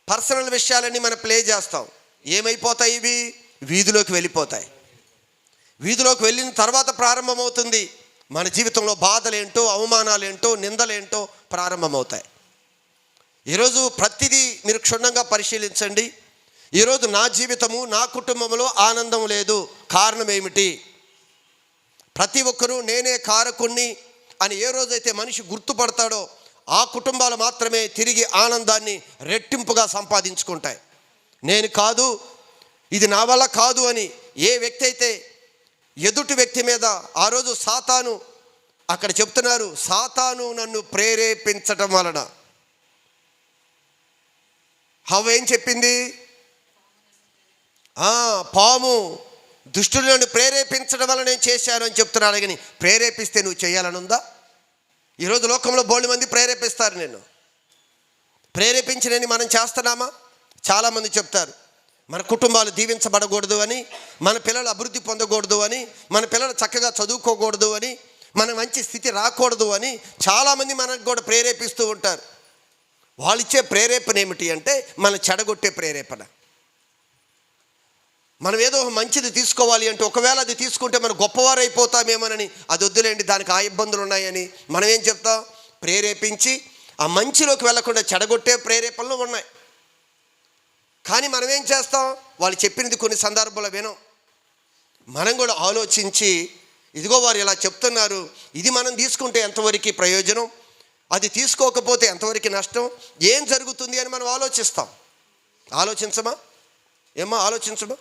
పర్సనల్ విషయాలన్నీ మనం ప్లే చేస్తాం. ఏమైపోతాయి ఇవి? వీధిలోకి వెళ్ళిపోతాయి. వీధిలోకి వెళ్ళిన తర్వాత ప్రారంభమవుతుంది మన జీవితంలో బాధలేంటో, అవమానాలేంటో, నిందలేంటో ప్రారంభమవుతాయి. ఈరోజు ప్రతిదీ మీరు క్షుణ్ణంగా పరిశీలించండి. ఈరోజు నా జీవితము, నా కుటుంబంలో ఆనందం లేదు. కారణం ఏమిటి? ప్రతి ఒక్కరూ నేనే కారకుణ్ణి అని ఏ రోజైతే మనిషి గుర్తుపడతాడో ఆ కుటుంబాలు మాత్రమే తిరిగి ఆనందాన్ని రెట్టింపుగా సంపాదించుకుంటాయి. నేను కాదు, ఇది నా వల్ల కాదు అని ఏ వ్యక్తి అయితే ఎదుటి వ్యక్తి మీద ఆ రోజు సాతాను, అక్కడ చెప్తున్నారు, సాతాను నన్ను ప్రేరేపించటం వలన. హవ్వ ఏం చెప్పింది? పాము దుష్టులు నన్ను ప్రేరేపించడం వల్ల నేను చేశాను అని చెప్తున్నాడు. కానీ ప్రేరేపిస్తే నువ్వు చేయాలని ఉందా? ఈరోజు లోకంలో బోల్డ్ మంది ప్రేరేపిస్తారు. నేను ప్రేరేపించినని మనం చేస్తున్నామా? చాలామంది చెప్తారు మన కుటుంబాలు దీవించబడకూడదు అని, మన పిల్లలు అభివృద్ధి పొందకూడదు అని, మన పిల్లలు చక్కగా చదువుకోకూడదు అని, మన మంచి స్థితి రాకూడదు అని చాలామంది మనకు కూడా ప్రేరేపిస్తూ ఉంటారు. వాళ్ళు ఇచ్చే ప్రేరేపణ ఏమిటి అంటే మన చెడగొట్టే ప్రేరేపణ. మనం ఏదో మంచిది తీసుకోవాలి అంటే ఒకవేళ అది తీసుకుంటే మనం గొప్పవారు అయిపోతామేమోనని, అది వద్దులేండి దానికి ఆ ఇబ్బందులు ఉన్నాయని మనం ఏం చెప్తాం? ప్రేరేపించి ఆ మంచిలోకి వెళ్లకుండా చెడగొట్టే ప్రేరేపణలు ఉన్నాయి. కానీ మనం ఏం చేస్తాం? వాళ్ళు చెప్పినది కొన్ని సందర్భాల్లో వినం. మనం కూడా ఆలోచించి, ఇదిగో వారు ఇలా చెప్తున్నారు, ఇది మనం తీసుకుంటే ఎంతవరకు ప్రయోజనం, అది తీసుకోకపోతే ఎంతవరకు నష్టం, ఏం జరుగుతుంది అని మనం ఆలోచిస్తాం. ఆలోచించమా? ఆలోచించమా?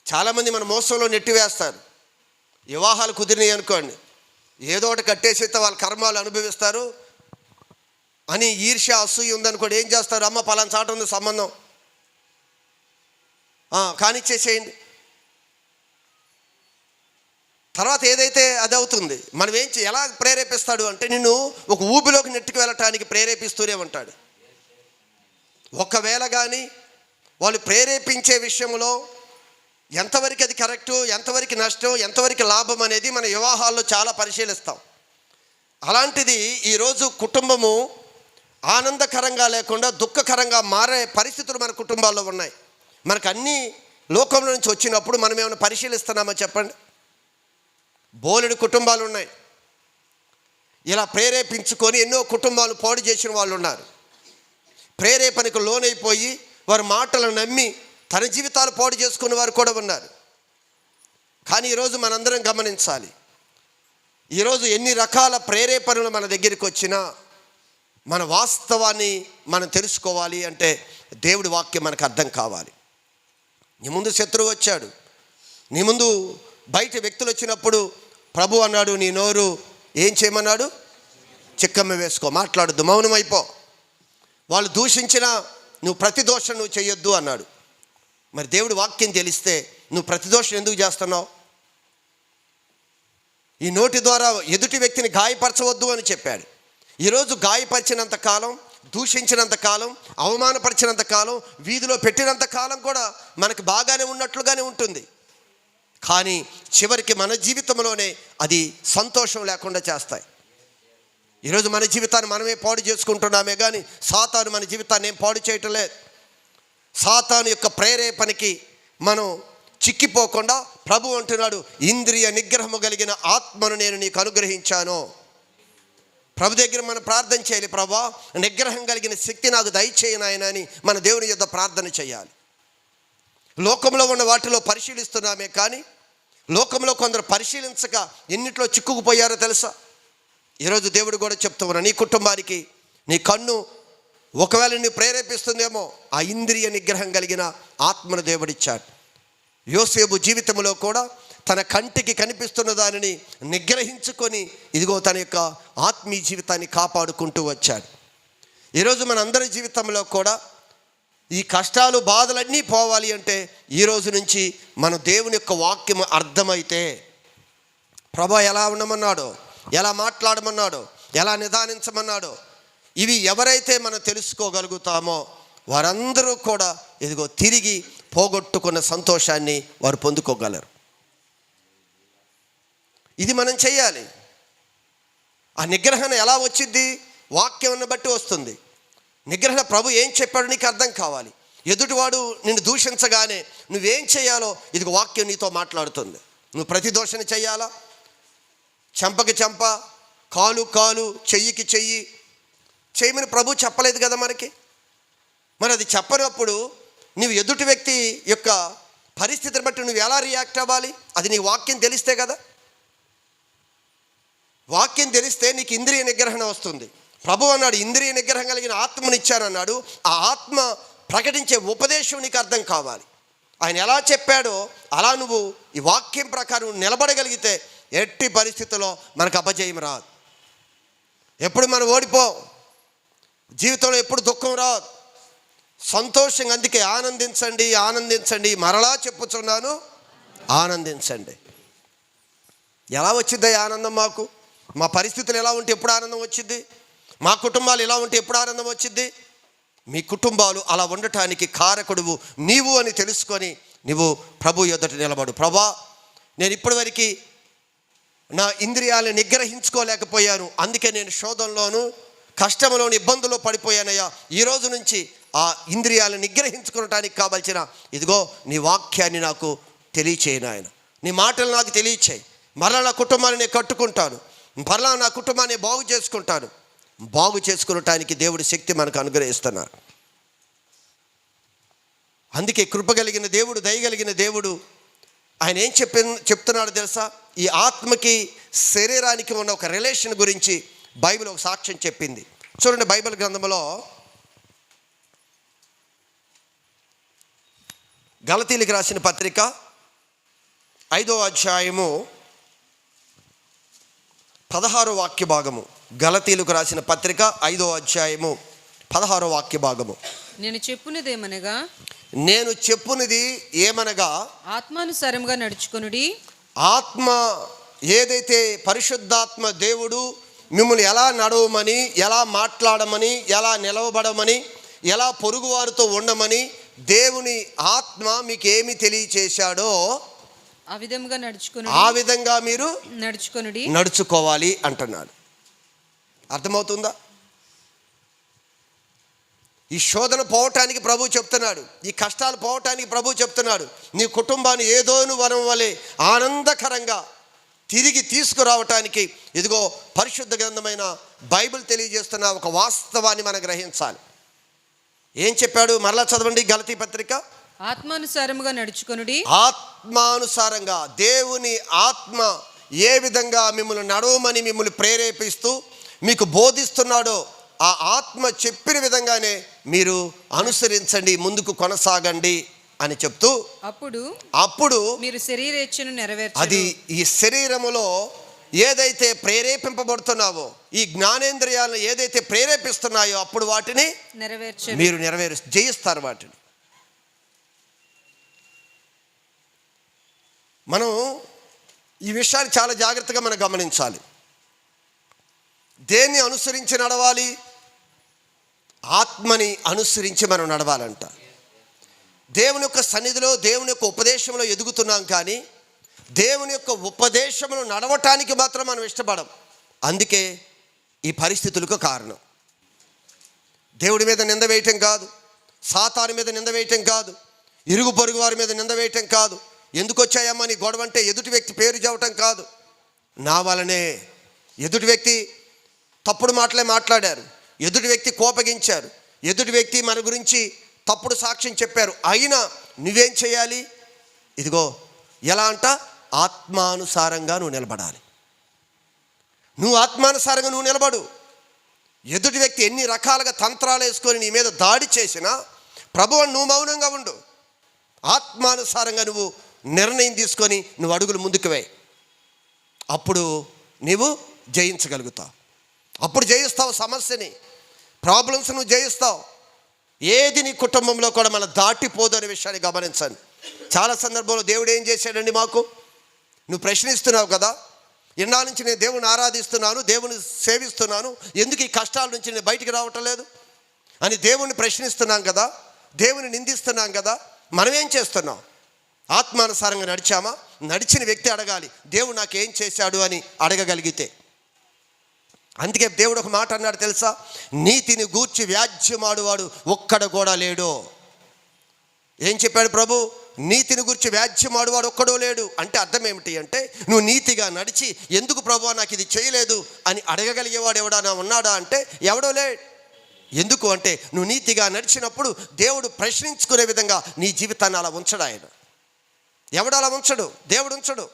చాలామంది మన మోసంలో నెట్టివేస్తారు. వివాహాలు కుదిరినాయి అనుకోండి, ఏదో ఒకటి కట్టేసితే వాళ్ళ కర్మాలు అనుభవిస్తారు అని ఈర్ష్య, అసూయ ఉందనుకోండి, ఏం చేస్తారు? అమ్మ పలానా చాట ఉంది సంబంధం, కానిచ్చేసేయండి. తర్వాత ఏదైతే అది అవుతుంది. మనం ఎలా ప్రేరేపిస్తాడు అంటే నిన్ను ఒక ఊబిలోకి నెట్టుకు వెళ్ళటానికి ప్రేరేపిస్తూనే ఉంటాడు. ఒకవేళ కానీ వాళ్ళు ప్రేరేపించే విషయంలో ఎంతవరకు అది కరెక్టు, ఎంతవరకు నష్టం, ఎంతవరకు లాభం అనేది మన వివాహాల్లో చాలా పరిశీలిస్తాం. అలాంటిది ఈరోజు కుటుంబము ఆనందకరంగా లేకుండా దుఃఖకరంగా మారే పరిస్థితులు మన కుటుంబాల్లో ఉన్నాయి. మనకు అన్ని లోకంలో నుంచి వచ్చినప్పుడు మనం ఏమైనా పరిశీలిస్తున్నామా చెప్పండి? బోలెడు కుటుంబాలు ఉన్నాయి. ఇలా ప్రేరేపించుకొని ఎన్నో కుటుంబాలు పాడు చేసిన వాళ్ళు ఉన్నారు. ప్రేరేపణకు లోనైపోయి వారి మాటలను నమ్మి తన జీవితాలు పాడు చేసుకున్న వారు కూడా ఉన్నారు. కానీ ఈరోజు మనందరం గమనించాలి, ఈరోజు ఎన్ని రకాల ప్రేరేపణలు మన దగ్గరికి వచ్చినా మన వాస్తవాన్ని మనం తెలుసుకోవాలి అంటే దేవుడి వాక్యం మనకు అర్థం కావాలి. నీ ముందు శత్రువు వచ్చాడు, నీ ముందు బయట వ్యక్తులు వచ్చినప్పుడు ప్రభు అన్నాడు, నీ నోరు ఏం చేయమన్నాడు? చిక్కమ్మ వేసుకో, మాట్లాడద్దు, మౌనమైపో. వాళ్ళు దూషించినా నువ్వు ప్రతిదోషం నువ్వు చేయొద్దు అన్నాడు. మరి దేవుడి వాక్యం తెలిస్తే నువ్వు ప్రతిదోషం ఎందుకు చేస్తున్నావు? ఈ నోటి ద్వారా ఎదుటి వ్యక్తిని గాయపరచవద్దు అని చెప్పాడు. ఈరోజు గాయపరిచినంత కాలం, దూషించినంత కాలం, అవమానపరిచినంత కాలం, వీధిలో పెట్టినంత కాలం కూడా మనకు బాగానే ఉన్నట్లుగానే ఉంటుంది. కానీ చివరికి మన జీవితంలోనే అది సంతోషం లేకుండా చేస్తాయి. ఈరోజు మన జీవితాన్ని మనమే పాడు చేసుకుంటున్నామే కానీ సాతాను మన జీవితాన్ని ఏం పాడు చేయటం లేదు. సాతాను యొక్క ప్రేరేపణకి మనం చిక్కిపోకుండా ప్రభు అంటున్నాడు, ఇంద్రియ నిగ్రహము కలిగిన ఆత్మను నేను నీకు అనుగ్రహించాను. ప్రభు దగ్గర మనం ప్రార్థన చేయాలి, ప్రభా నిగ్రహం కలిగిన శక్తి నాకు దయచేయను ఆయన అని మన దేవుని యొద్ద ప్రార్థన చేయాలి. లోకంలో ఉన్న వాటిలో పరిశీలిస్తున్నామే కానీ లోకంలో కొందరు పరిశీలించక ఎన్నిట్లో చిక్కుకుపోయారో తెలుసా? ఈరోజు దేవుడు కూడా చెప్తూ ఉన్నా, నీ కుటుంబానికి నీ కన్ను ఒకవేళ నీ ప్రేరేపిస్తుందేమో, ఆ ఇంద్రియ నిగ్రహం కలిగిన ఆత్మను దేవుడిచ్చాడు. యోసేపు జీవితంలో కూడా తన కంటికి కనిపిస్తున్న దానిని నిగ్రహించుకొని ఇదిగో తన యొక్క ఆత్మీయ జీవితాన్ని కాపాడుకుంటూ వచ్చాడు. ఈరోజు మన అందరి జీవితంలో కూడా ఈ కష్టాలు బాధలన్నీ పోవాలి అంటే ఈరోజు నుంచి మన దేవుని యొక్క వాక్యం అర్థమైతే, ప్రభా ఎలా ఉండమన్నాడో, ఎలా మాట్లాడమన్నాడో, ఎలా నిదానించమన్నాడో, ఇవి ఎవరైతే మనం తెలుసుకోగలుగుతామో వారందరూ కూడా ఇదిగో తిరిగి పోగొట్టుకున్న సంతోషాన్ని వారు పొందుకోగలరు. ఇది మనం చెయ్యాలి. ఆ నిగ్రహణ ఎలా వచ్చింది? వాక్యాన్ని బట్టి వస్తుంది. నిగ్రహణ ప్రభు ఏం చెప్పాడు నీకు అర్థం కావాలి. ఎదుటివాడు నిన్ను దూషించగానే నువ్వేం చేయాలో ఇదిగో వాక్యం నీతో మాట్లాడుతుంది. నువ్వు ప్రతి దోషణ చెయ్యాలా? చెంపకి చెంప, కాలు కాలు, చెయ్యికి చెయ్యి చేయమని ప్రభు చెప్పలేదు కదా మనకి. మరి అది చెప్పనప్పుడు నువ్వు ఎదుటి వ్యక్తి యొక్క పరిస్థితిని బట్టి నువ్వు ఎలా రియాక్ట్ అవ్వాలి? అది నీ వాక్యం తెలిస్తే కదా. వాక్యం తెలిస్తే నీకు ఇంద్రియ నిగ్రహణ వస్తుంది. ప్రభు అన్నాడు, ఇంద్రియ నిగ్రహం కలిగిన ఆత్మను ఇచ్చానన్నాడు. ఆ ఆత్మ ప్రకటించే ఉపదేశం నీకు అర్థం కావాలి. ఆయన ఎలా చెప్పాడో అలా నువ్వు ఈ వాక్యం ప్రకారం నిలబడగలిగితే ఎట్టి పరిస్థితుల్లో మనకు అపజయం రాదు. ఎప్పుడు మనం ఓడిపోం. జీవితంలో ఎప్పుడు దుఃఖం రాదు, సంతోషంగా. అందుకే ఆనందించండి, ఆనందించండి, మరలా చెప్పుచున్నాను ఆనందించండి. ఎలా వచ్చింది ఆనందం మాకు? మా పరిస్థితులు ఎలా ఉంటే ఎప్పుడు ఆనందం వచ్చింది? మా కుటుంబాలు ఎలా ఉంటే ఎప్పుడు ఆనందం వచ్చింది? మీ కుటుంబాలు అలా ఉండటానికి కారకుడువు నీవు అని తెలుసుకొని నువ్వు ప్రభు ఎదుట నిలబడు. ప్రభా, నేను ఇప్పటివరకు నా ఇంద్రియాలను నిగ్రహించుకోలేకపోయాను, అందుకే నేను శోధనలోను కష్టంలోను ఇబ్బందుల్లో పడిపోయానయ్యా. ఈరోజు నుంచి ఆ ఇంద్రియాలను నిగ్రహించుకోవటానికి కావాల్సిన ఇదిగో నీ వాక్యాన్ని నాకు తెలియచేయి నాయన. నీ మాటలు నాకు తెలియచేయి. మరలా నా కుటుంబాన్ని నేను కట్టుకుంటాను, మరలా నా కుటుంబాన్ని బాగు చేసుకుంటాను. బాగు చేసుకునటానికి దేవుడి శక్తి మనకు అనుగ్రహిస్తున్నారు. అందుకే కృపగలిగిన దేవుడు, దయగలిగిన దేవుడు ఆయన ఏం చెప్తున్నాడు తెలుసా? ఈ ఆత్మకి శరీరానికి ఉన్న ఒక రిలేషన్ గురించి బైబిల్ ఒక సాక్ష్యం చెప్పింది. చూడండి, బైబిల్ గ్రంథంలో గలతీలకు రాసిన పత్రిక 5వ అధ్యాయము 16వ వాక్య భాగము. గలతీలకు రాసిన పత్రిక 5వ అధ్యాయము 16వ వాక్య భాగము. నేను చెప్పునిది ఏమనగా ఆత్మానుసారంగా నడుచుకొనుడి. ఆత్మ ఏదైతే పరిశుద్ధాత్మ దేవుడు మిమ్మల్ని ఎలా నడవమని, ఎలా మాట్లాడమని, ఎలా నిలవబడమని, ఎలా పొరుగువారితో ఉండమని దేవుని ఆత్మ మీకు ఏమి తెలియచేశాడో ఆ విధముగా ఆ విధంగా మీరు నడుచుకొనుడి నడుచుకోవాలి అంటున్నాడు. అర్థమవుతుందా? ఈ శోధన పోవటానికి ప్రభు చెప్తున్నాడు, ఈ కష్టాలు పోవటానికి ప్రభు చెప్తున్నాడు, నీ కుటుంబాన్ని ఏదోను వనం వలె ఆనందకరంగా తిరిగి తీసుకురావటానికి ఇదిగో పరిశుద్ధ గ్రంథమైన బైబిల్ తెలియజేస్తున్న ఒక వాస్తవాన్ని మనం గ్రహించాలి. ఏం చెప్పాడు? మరలా చదవండి గలతీ పత్రిక. ఆత్మానుసారముగా నడుచుకొనుడి. ఆత్మానుసారంగా దేవుని ఆత్మ ఏ విధంగా మిమ్మల్ని నడవమని మిమ్మల్ని ప్రేరేపిస్తూ మీకు బోధిస్తున్నాడో ఆ ఆత్మ చెప్పిన విధంగానే మీరు అనుసరించండి, ముందుకు కొనసాగండి అని చెప్తూ అప్పుడు మీరు శరీరేచ్ఛను నెరవేర్చరు. అది ఈ శరీరములో ఏదైతే ప్రేరేపింపబడుతున్నావో, ఈ జ్ఞానేంద్రియాలను ఏదైతే ప్రేరేపిస్తున్నాయో అప్పుడు వాటిని మీరు జయిస్తారు. వాటిని మనం ఈ విషయాన్ని చాలా జాగ్రత్తగా మనం గమనించాలి. దేన్ని అనుసరించి నడవాలి? ఆత్మని అనుసరించి మనం నడవాలంట. దేవుని యొక్క సన్నిధిలో దేవుని యొక్క ఉపదేశంలో ఎదుగుతున్నాం, కానీ దేవుని యొక్క ఉపదేశంలో నడవటానికి మాత్రం మనం ఇష్టపడం. అందుకే ఈ పరిస్థితులకు కారణం. దేవుడి మీద నింద వేయటం కాదు, సాతాను మీద నింద వేయటం కాదు, ఇరుగు పొరుగు వారి మీద నింద వేయటం కాదు, ఎందుకు వచ్చాయమ్మా నీ గొడవ అంటే ఎదుటి వ్యక్తి పేరు చెప్పటం కాదు. నా వలనే ఎదుటి వ్యక్తి తప్పుడు మాటలే మాట్లాడారు, ఎదుటి వ్యక్తి కోపగించారు, ఎదుటి వ్యక్తి మన గురించి తప్పుడు సాక్ష్యం చెప్పారు, అయినా నువ్వేం చేయాలి? ఇదిగో ఎలా అంట, ఆత్మానుసారంగా నువ్వు నిలబడాలి. నువ్వు ఆత్మానుసారంగా నువ్వు నిలబడు. ఎదుటి వ్యక్తి ఎన్ని రకాలుగా తంత్రాలు వేసుకొని నీ మీద దాడి చేసినా ప్రభువు నువ్వు మౌనంగా ఉండు. ఆత్మానుసారంగా నువ్వు నిర్ణయం తీసుకొని నువ్వు అడుగులు ముందుకు వేయి. అప్పుడు నీవు జయించగలుగుతావు. అప్పుడు జయిస్తావు సమస్యని, ప్రాబ్లమ్స్ నువ్వు జయిస్తావు. ఏది నీ కుటుంబంలో కూడా మనం దాటిపోదు అనే విషయాన్ని గమనించండి. చాలా సందర్భంలో దేవుడు ఏం చేశాడండి మాకు? నువ్వు ప్రశ్నిస్తున్నావు కదా, ఎన్నాళ్ళ నుంచి నేను దేవుని ఆరాధిస్తున్నాను, దేవుని సేవిస్తున్నాను, ఎందుకు ఈ కష్టాల నుంచి నేను బయటికి రావటం లేదు అని దేవుణ్ణి ప్రశ్నిస్తున్నాం కదా, దేవుని నిందిస్తున్నాం కదా. మనం ఏం చేస్తున్నాం? ఆత్మానుసారంగా నడిచామా? నడిచిన వ్యక్తి అడగాలి, దేవుడు నాకేం చేశాడు అని అడగగలిగితే. అందుకే దేవుడు ఒక మాట అన్నాడు తెలుసా, నీతిని గూర్చి వ్యాజ్యమాడువాడు ఒక్కడ కూడా లేడు. ఏం చెప్పాడు ప్రభు? నీతిని గురించి వ్యాజ్యమాడువాడు ఒక్కడో లేడు. అంటే అర్థం ఏమిటి అంటే, నువ్వు నీతిగా నడిచి ఎందుకు ప్రభు నాకు ఇది చేయలేదు అని అడగగలిగేవాడు ఎవడన్నా ఉన్నాడా అంటే ఎవడో లేడు. ఎందుకు అంటే నువ్వు నీతిగా నడిచినప్పుడు దేవుడు ప్రశ్నించుకునే విధంగా నీ జీవితాన్ని అలా ఉంచడు. ఆయన ఎవడు అలా ఉంచడు, దేవుడు ఉంచడు.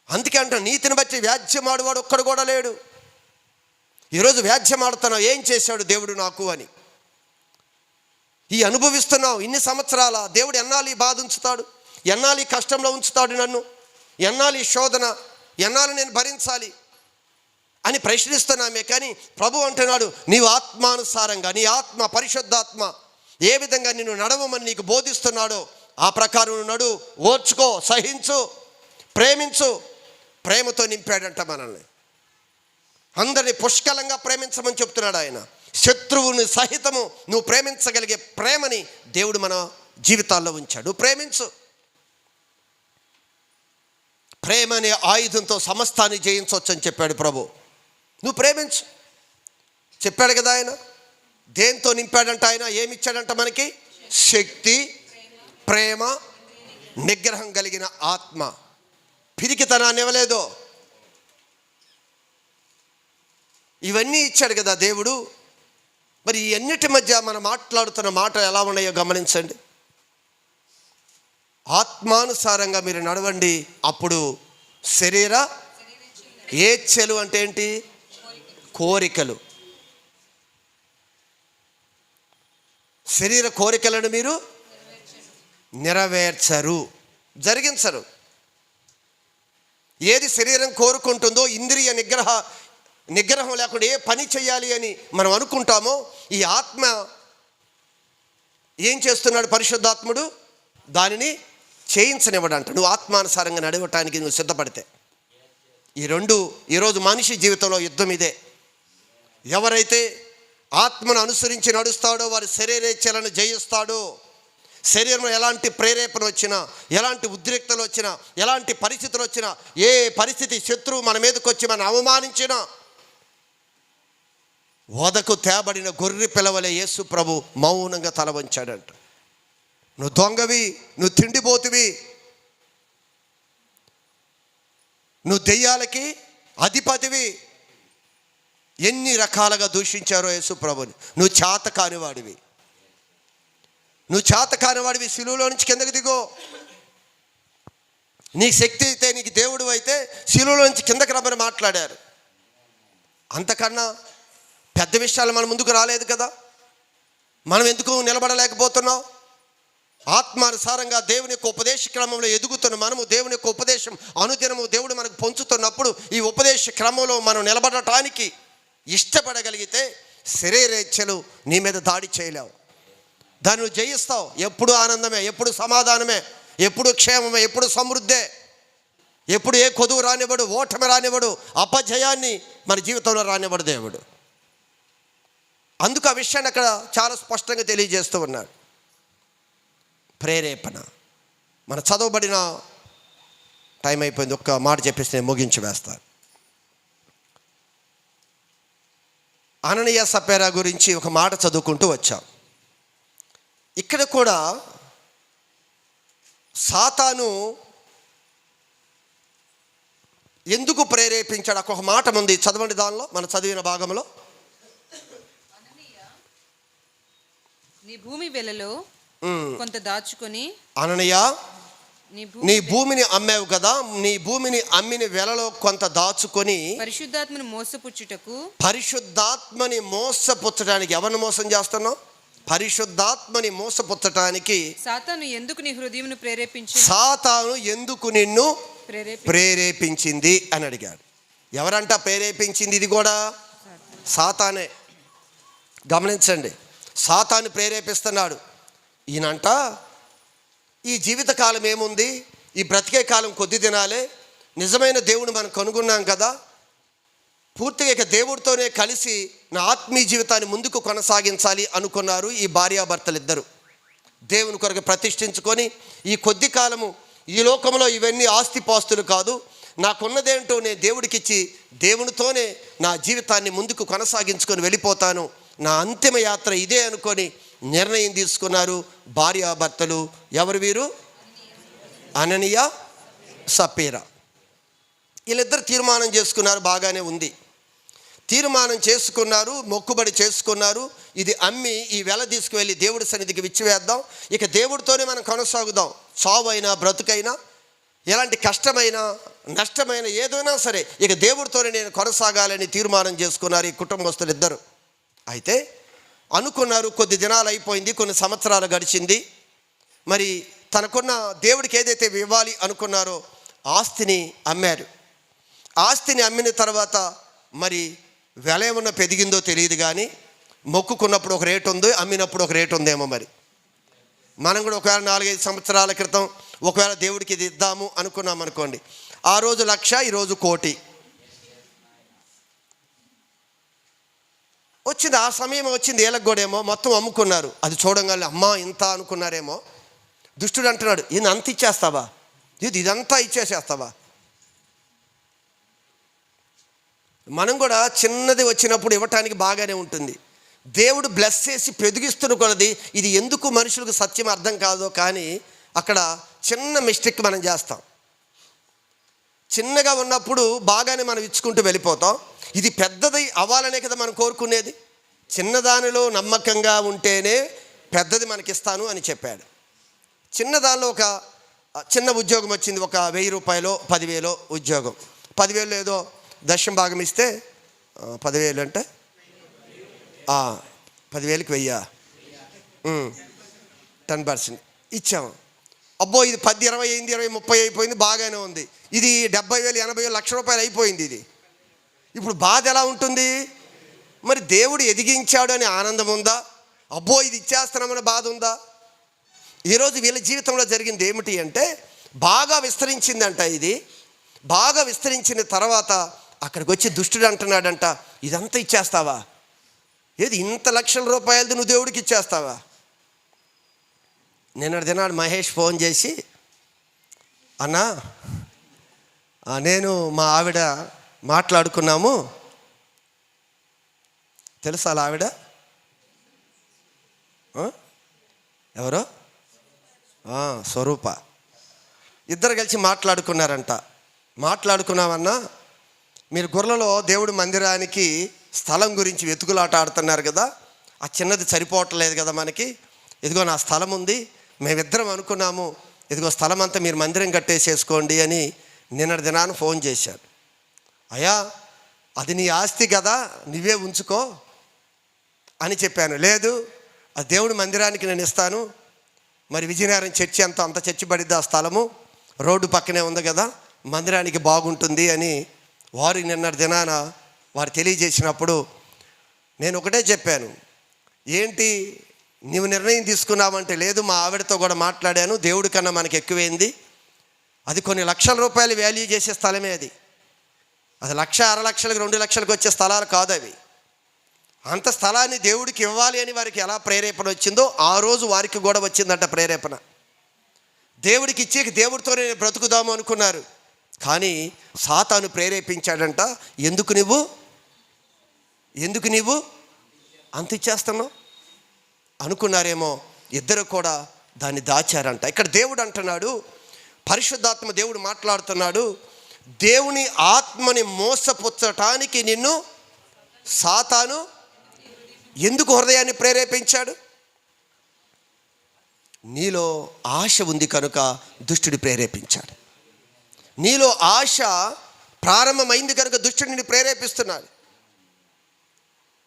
అందుకే అంట నీతిని బట్టి వ్యాజ్యమాడువాడు ఒక్కడు కూడా లేడు. ఈరోజు వ్యాజ్యమాడుతున్నావు, ఏం చేశాడు దేవుడు నాకు అని ఈ అనుభవిస్తున్నావు ఇన్ని సంవత్సరాల. దేవుడు ఎన్నాళ్ళు ఈ బాధ ఉంచుతాడు, ఎన్నాళ్ళు ఈ కష్టంలో ఉంచుతాడు నన్ను, ఎన్నాళ్ళు ఈ శోధన, ఎన్నాళ్ళు నేను భరించాలి అని ప్రశ్నిస్తున్నామే. కానీ ప్రభు అంటున్నాడు, నీవు ఆత్మానుసారంగా, నీ ఆత్మ పరిశుద్ధాత్మ ఏ విధంగా నిన్ను నడవమని నీకు బోధిస్తున్నాడో ఆ ప్రకారం నడు, ఓర్చుకో, సహించు, ప్రేమించు. ప్రేమతో నింపాడంట మనల్ని. అందరినీ పుష్కలంగా ప్రేమించమని చెప్తున్నాడు ఆయన. శత్రువుని సహితము నువ్వు ప్రేమించగలిగే ప్రేమని దేవుడు మన జీవితాల్లో ఉంచాడు. ప్రేమించు. ప్రేమ అనే ఆయుధంతో సమస్తాన్ని జయించవచ్చు అని చెప్పాడు ప్రభు. నువ్వు ప్రేమించు చెప్పాడు కదా ఆయన. దేంతో నింపాడంట ఆయన? ఏమిచ్చాడంట మనకి? శక్తి, ప్రేమ, నిగ్రహం కలిగిన ఆత్మ. పిరికితనాన్ని ఇవ్వలేదు. ఇవన్నీ ఇచ్చాడు కదా దేవుడు. మరి ఈ అన్నిటి మధ్య మనం మాట్లాడుతున్న మాటలు ఎలా ఉన్నాయో గమనించండి. ఆత్మానుసారంగా మీరు నడవండి, అప్పుడు శరీర ఏచ్ఛలు అంటే ఏంటి? కోరికలు. శరీర కోరికలను మీరు నెరవేర్చరు, జరిగించరు. ఏది శరీరం కోరుకుంటుందో, ఇంద్రియ నిగ్రహం లేకుండా ఏ పని చేయాలి అని మనం అనుకుంటామో, ఈ ఆత్మ ఏం చేస్తున్నాడు? పరిశుద్ధాత్ముడు దానిని చేయించనివ్వడంట. నువ్వు ఆత్మానుసారంగా నడవటానికి నువ్వు సిద్ధపడితే. ఈ రెండు ఈరోజు మనిషి జీవితంలో యుద్ధం ఇదే. ఎవరైతే ఆత్మను అనుసరించి నడుస్తాడో వారి శరీరేచ్ఛలను జయిస్తాడు. శరీరంలో ఎలాంటి ప్రేరేపణ వచ్చినా, ఎలాంటి ఉద్రిక్తలు వచ్చినా, ఎలాంటి పరిస్థితులు వచ్చినా, ఏ పరిస్థితి శత్రువు మన మీదకి వచ్చి మనం అవమానించినా, వదకు తేబడిన గొర్రె పిల్లవలే యేసు ప్రభు మౌనంగా తల వంచాడంట. నువ్వు దొంగవి, నువ్వు తిండిపోతువి, నువ్వు దెయ్యాలకి అధిపతివి, ఎన్ని రకాలుగా దూషించారో యేసు ప్రభుని. నువ్వు చేతకానివాడివి, నువ్వు చేతకానివాడివి, సిలువలో నుంచి కిందకి దిగో. నీ శక్తి అయితే, నీకు దేవుడు అయితే సిలువలో నుంచి కిందకి రమ్మని మాట్లాడారు. అంతకన్నా పెద్ద విషయాలు మన ముందుకు రాలేదు కదా. మనం ఎందుకు నిలబడలేకపోతున్నాం? ఆత్మానుసారంగా దేవుని యొక్క ఉపదేశ క్రమంలో ఎదుగుతున్న మనము, దేవుని యొక్క ఉపదేశం అనుదినము దేవుడు మనకు పంచుతున్నప్పుడు ఈ ఉపదేశ క్రమంలో మనం నిలబడటానికి ఇష్టపడగలిగితే శరీరేచ్ఛలు నీ మీద దాడి చేయలేవు. దాన్ని నువ్వు జయిస్తావు. ఎప్పుడు ఆనందమే, ఎప్పుడు సమాధానమే, ఎప్పుడు క్షేమమే, ఎప్పుడు సమృద్ధే, ఎప్పుడు ఏ కొదువు రానివ్వడు, ఓటమి రానివ్వడు, అపజయాన్ని మన జీవితంలో రానివ్వడు దేవుడు. అందుకు ఆ విషయాన్ని అక్కడ చాలా స్పష్టంగా తెలియజేస్తూ ఉన్నాడు. ప్రేరేపణ. మన చదవబడిన టైం అయిపోయింది, ఒక్క మాట చెప్పేసి నేను ముగించి వేస్తాను. అననీయ సప్పేరా గురించి ఒక మాట చదువుకుంటూ వచ్చాం. ఇక్కడ కూడా సాతాను ఎందుకు ప్రేరేపించాడు? ఒక మాట ఉంది, చదవండి. దానిలో మనం చదివిన భాగంలో, నీ భూమి వెలలో కొంత దాచుకొని, అననీయ నీ భూమిని అమ్మావు కదా, నీ భూమిని అమ్మిన వెలలో కొంత దాచుకొని పరిశుద్ధాత్మని మోసపుచ్చుటకు. పరిశుద్ధాత్మని మోసపుచ్చడానికి ఎవరిని మోసం చేస్తున్నావు? పరిశుద్ధాత్మని మోసపుచ్చటానికి సాతాను ఎందుకు నీ హృదయమును ప్రేరేపించి, సాతాను ఎందుకు నిన్ను ప్రేరేపించింది అని అడిగాడు. ఎవరంట ప్రేరేపించింది? ఇది కూడా సాతానే. గమనించండి, సాతాను ప్రేరేపిస్తున్నాడు. ఈయనంట ఈ జీవితకాలం ఏముంది, ఈ బ్రతికే కాలం కొద్ది దినాలే, నిజమైన దేవుడు మనం కనుగొన్నాం కదా, పూర్తిగా ఇక దేవుడితోనే కలిసి నా ఆత్మీయ జీవితాన్ని ముందుకు కొనసాగించాలి అనుకున్నారు ఈ భార్యాభర్తలు ఇద్దరు. దేవుని కొరకు ప్రతిష్ఠించుకొని ఈ కొద్ది కాలము ఈ లోకంలో ఇవన్నీ ఆస్తిపాస్తులు కాదు, నాకున్నదేంటో నేను దేవుడికిచ్చి దేవునితోనే నా జీవితాన్ని ముందుకు కొనసాగించుకొని వెళ్ళిపోతాను, నా అంతిమ యాత్ర ఇదే అనుకొని నిర్ణయం తీసుకున్నారు భార్యాభర్తలు. ఎవరు వీరు? అననీయ సప్పీరా. వీళ్ళిద్దరు తీర్మానం చేసుకున్నారు. బాగానే ఉంది, తీర్మానం చేసుకున్నారు, మొక్కుబడి చేసుకున్నారు. ఇది అమ్మి ఈ వెల తీసుకువెళ్ళి దేవుడి సన్నిధికి విచ్చివేద్దాం, ఇక దేవుడితోనే మనం కొనసాగుదాం. చావు అయినా బ్రతుకైనా, ఎలాంటి కష్టమైనా నష్టమైన ఏదైనా సరే ఇక దేవుడితోనే నేను కొనసాగాలని తీర్మానం చేసుకున్నారు ఈ కుటుంబస్తులు ఇద్దరు. అయితే అనుకున్నారు, కొద్ది దినాలు అయిపోయింది, కొన్ని సంవత్సరాలు గడిచింది. మరి తనకున్న దేవుడికి ఏదైతే ఇవ్వాలి అనుకున్నారో ఆస్తిని అమ్మారు. ఆస్తిని అమ్మిన తర్వాత మరి వెల ఏమన్నా పెరిగిందో తెలియదు, కానీ మొక్కుకున్నప్పుడు ఒక రేటు ఉంది, అమ్మినప్పుడు ఒక రేటు ఉందేమో. మరి మనం కూడా ఒకవేళ 4-5 సంవత్సరాల క్రితం ఒకవేళ దేవుడికి ఇది ఇద్దాము అనుకున్నాం అనుకోండి, ఆ రోజు 1,00,000, ఈరోజు 1,00,000 వచ్చింది. ఆ సమయం వచ్చింది, ఏళ్ళకు కూడా ఏమో మొత్తం అమ్ముకున్నారు. అది చూడంగానే అమ్మా ఇంత అనుకున్నారేమో. దుష్టుడు అంటున్నాడు, ఈయన అంత ఇచ్చేస్తావా, ఇదంతా ఇచ్చేసేస్తావా? మనం కూడా చిన్నది వచ్చినప్పుడు ఇవ్వటానికి బాగానే ఉంటుంది. దేవుడు బ్లెస్ చేసి పెదిగిస్తున్న కొలది ఇది ఎందుకు మనుషులకు సత్యం అర్థం కాదో, కానీ అక్కడ చిన్న మిస్టేక్ మనం చేస్తాం. చిన్నగా ఉన్నప్పుడు బాగానే మనం ఇచ్చుకుంటూ వెళ్ళిపోతాం. ఇది పెద్దది అవ్వాలనే కదా మనం కోరుకునేది. చిన్నదానిలో నమ్మకంగా ఉంటేనే పెద్దది మనకిస్తాను అని చెప్పాడు. చిన్నదానిలో ఒక చిన్న ఉద్యోగం వచ్చింది, ఒక 1,000 రూపాయలు 10,000 ఉద్యోగం. 10,000 ఏదో దశం భాగం ఇస్తే 10,000 అంటే 10,000కి 1,000 10% ఇచ్చాము. అబ్బో ఇది 10, 20 అయింది, 20, 30 అయిపోయింది, బాగానే ఉంది. ఇది 70,000, 80,000, 1,00,000 రూపాయలు అయిపోయింది. ఇది ఇప్పుడు బాధ ఎలా ఉంటుంది? మరి దేవుడు ఎదిగించాడు అని ఆనందం ఉందా? అబ్బో ఇది ఇచ్చేస్తున్నామని బాధ ఉందా? ఈరోజు వీళ్ళ జీవితంలో జరిగింది ఏమిటి అంటే, బాగా విస్తరించిందంట. ఇది బాగా విస్తరించిన తర్వాత అక్కడికి వచ్చి దుష్టుడు అంటున్నాడంట, ఇదంతా ఇచ్చేస్తావా? ఏది ఇంత లక్షల రూపాయలది నువ్వు దేవుడికి ఇచ్చేస్తావా? నిన్నటి దినాడు మహేష్ ఫోన్ చేసి, అన్నా నేను మా ఆవిడ మాట్లాడుకున్నాము, తెలుసా అలా ఆవిడ ఎవరో స్వరూప, ఇద్దరు కలిసి మాట్లాడుకున్నారంట. మాట్లాడుకున్నామన్నా, మీరు గొర్రెలో దేవుడి మందిరానికి స్థలం గురించి వెతుకులాట ఆడుతున్నారు కదా, ఆ చిన్నది సరిపోవట్లేదు కదా మనకి, ఇదిగో నా స్థలం ఉంది, మేమిద్దరం అనుకున్నాము, ఇదిగో స్థలం అంతా మీరు మందిరం కట్టేసేసుకోండి అని నిన్నటి దినాన్ని ఫోన్ చేశాడు. అయ్యా అది నీ ఆస్తి కదా, నువ్వే ఉంచుకో అని చెప్పాను. లేదు, అది దేవుడి మందిరానికి నేను ఇస్తాను, మరి విజయనగరం చర్చి అంత చర్చి పడిద్ది, ఆ స్థలము రోడ్డు పక్కనే ఉంది కదా, మందిరానికి బాగుంటుంది అని వారు నిన్నటి దినాన వారు తెలియజేసినప్పుడు నేను ఒకటే చెప్పాను, ఏంటి నీవు నిర్ణయం తీసుకున్నావంటే, లేదు మా ఆవిడతో కూడా మాట్లాడాను, దేవుడి కన్నా మనకి ఎక్కువైంది, అది కొన్ని లక్షల రూపాయలు వాల్యూ చేసే స్థలమే అది 1,00,000 1,00,000 2 లక్షలకు వచ్చే స్థలాలు కాదు అవి. అంత స్థలాన్ని దేవుడికి ఇవ్వాలి అని వారికి ఎలా ప్రేరేపణ వచ్చిందో ఆ రోజు వారికి కూడా వచ్చిందంట ప్రేరేపణ. దేవుడికి ఇచ్చేకి దేవుడితోనే బ్రతుకుదాము అనుకున్నారు, కానీ సాతాను ప్రేరేపించాడంట, ఎందుకు నీవు అంత ఇచ్చేస్తున్నావు అనుకున్నారేమో. ఇద్దరు కూడా దాన్ని దాచారంట. ఇక్కడ దేవుడు అంటున్నాడు, పరిశుద్ధాత్మ దేవుడు మాట్లాడుతున్నాడు, దేవుని ఆత్మని మోసపుచ్చటానికి నిన్ను సాతాను ఎందుకు హృదయాన్ని ప్రేరేపించాడు? నీలో ఆశ ఉంది కనుక దుష్టుడు ప్రేరేపించాడు. నీలో ఆశ ప్రారంభమైంది కనుక దుష్టుడు నిన్ను ప్రేరేపిస్తున్నాడు.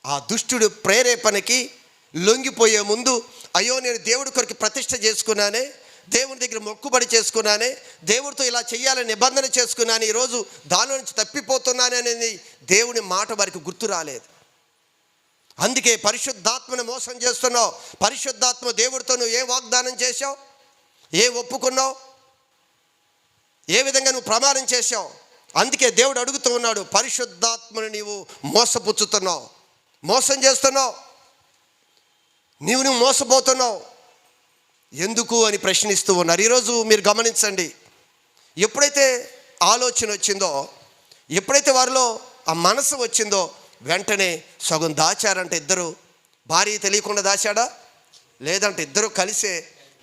ఆ దుష్టుడు ప్రేరేపణకి లొంగిపోయే ముందు, అయ్యో నేను దేవుడి కొరకు ప్రతిష్ఠ చేసుకున్నానే, దేవుని దగ్గర మొక్కుబడి చేసుకున్నానే, దేవుడితో ఇలా చేయాలని నిబంధన చేసుకున్నాను, ఈరోజు దాని నుంచి తప్పిపోతున్నానే అనేది దేవుని మాట వారికి గుర్తు రాలేదు. అందుకే పరిశుద్ధాత్మను మోసం చేస్తున్నావు. పరిశుద్ధాత్మ దేవుడితో నువ్వు ఏ వాగ్దానం చేశావు, ఏ ఒప్పుకున్నావు, ఏ విధంగా నువ్వు ప్రమాణం చేశావు. అందుకే దేవుడు అడుగుతూ ఉన్నాడు, పరిశుద్ధాత్మను నీవు మోసపుచ్చుతున్నావు, మోసం చేస్తున్నావు, నువ్వు మోసపోతున్నావు ఎందుకు అని ప్రశ్నిస్తూ ఉన్నారు. ఈరోజు మీరు గమనించండి, ఎప్పుడైతే ఆలోచన వచ్చిందో, ఎప్పుడైతే వారిలో ఆ మనసు వచ్చిందో, వెంటనే సగం దాచారంటే, ఇద్దరు భార్య తెలియకుండా దాచాడా, లేదంటే ఇద్దరు కలిసే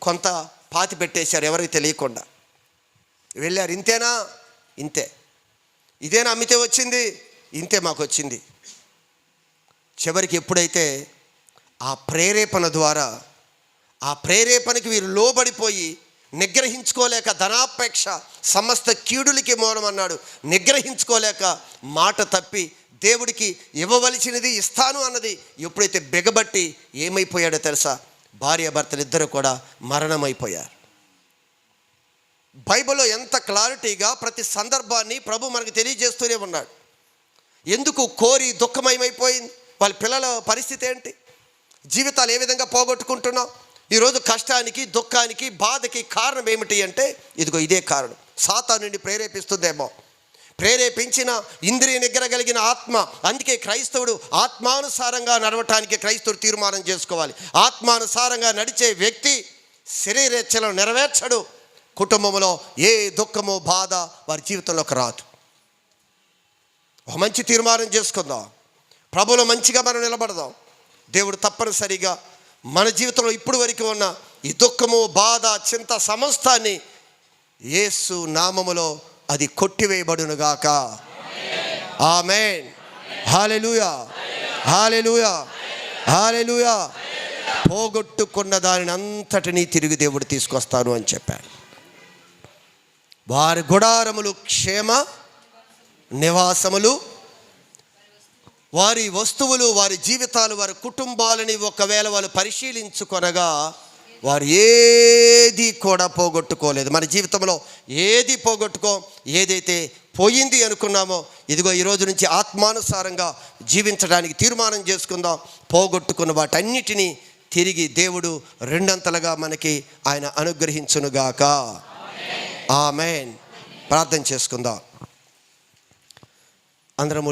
కొంత పాతి పెట్టేశారు ఎవరికి తెలియకుండా. వెళ్ళారు, ఇంతేనా, ఇంతే, ఇదేనా అమ్మితే వచ్చింది, ఇంతే మాకు వచ్చింది. చివరికి ఎప్పుడైతే ఆ ప్రేరేపణ ద్వారా, ఆ ప్రేరేపణకి వీరు లోబడిపోయి నిగ్రహించుకోలేక, ధనాపేక్ష సమస్త కీడులకి మూలమన్నాడు, నిగ్రహించుకోలేక మాట తప్పి దేవుడికి ఇవ్వవలసినది ఇస్తాను అన్నది ఎప్పుడైతే బిగబట్టి ఏమైపోయాడో తెలుసా, భార్యాభర్తలు ఇద్దరు కూడా మరణమైపోయారు. బైబిల్లో ఎంత క్లారిటీగా ప్రతి సందర్భాన్ని ప్రభు మనకు తెలియజేస్తూనే ఉన్నాడు. ఎందుకు కోరి దుఃఖమయమైపోయింది, వాళ్ళ పిల్లల పరిస్థితి ఏంటి, జీవితాలు ఏ విధంగా పోగొట్టుకుంటున్నాం, ఈరోజు కష్టానికి దుఃఖానికి బాధకి కారణం ఏమిటి అంటే, ఇదిగో ఇదే కారణం. సాతాను నుండి ప్రేరేపిస్తుందేమో, ప్రేరేపించిన ఇంద్రియ నిగ్రహ కలిగిన ఆత్మ. అందుకే క్రైస్తవుడు ఆత్మానుసారంగా నడవటానికి క్రైస్తవుడు తీర్మానం చేసుకోవాలి. ఆత్మానుసారంగా నడిచే వ్యక్తి శరీరేచ్ఛలను నెరవేర్చడు. కుటుంబంలో ఏ దుఃఖము బాధ వారి జీవితంలోకి రాదు. ఒక మంచి తీర్మానం చేసుకుందాం, ప్రభువులో మంచిగా మనం నిలబడదాం. దేవుడు తప్పనిసరిగా మన జీవితంలో ఇప్పుడు వరకు ఉన్న ఈ దుఃఖము బాధ చింత సమస్తాన్ని యేసు నామములో అది కొట్టివేయబడునుగాక. ఆమేన్. హల్లెలూయా, హల్లెలూయా, హల్లెలూయా. పోగొట్టుకున్న దానిని అంతటినీ తిరిగి దేవుడు తీసుకొస్తాను అని చెప్పాడు. వారి గుడారములు క్షేమ నివాసములు, వారి వస్తువులు, వారి జీవితాలు, వారి కుటుంబాలని ఒకవేళ వాళ్ళు పరిశీలించుకొనగా వారు ఏది కూడా పోగొట్టుకోలేదు. మన జీవితంలో ఏది ఏదైతే పోయింది అనుకున్నామో, ఇదిగో ఈరోజు నుంచి ఆత్మానుసారంగా జీవించడానికి తీర్మానం చేసుకుందాం. పోగొట్టుకున్న వాటన్నిటినీ తిరిగి దేవుడు రెండంతలుగా మనకి ఆయన అనుగ్రహించునుగాక. ఆమేన్. ప్రార్థన చేసుకుందాం అందరం.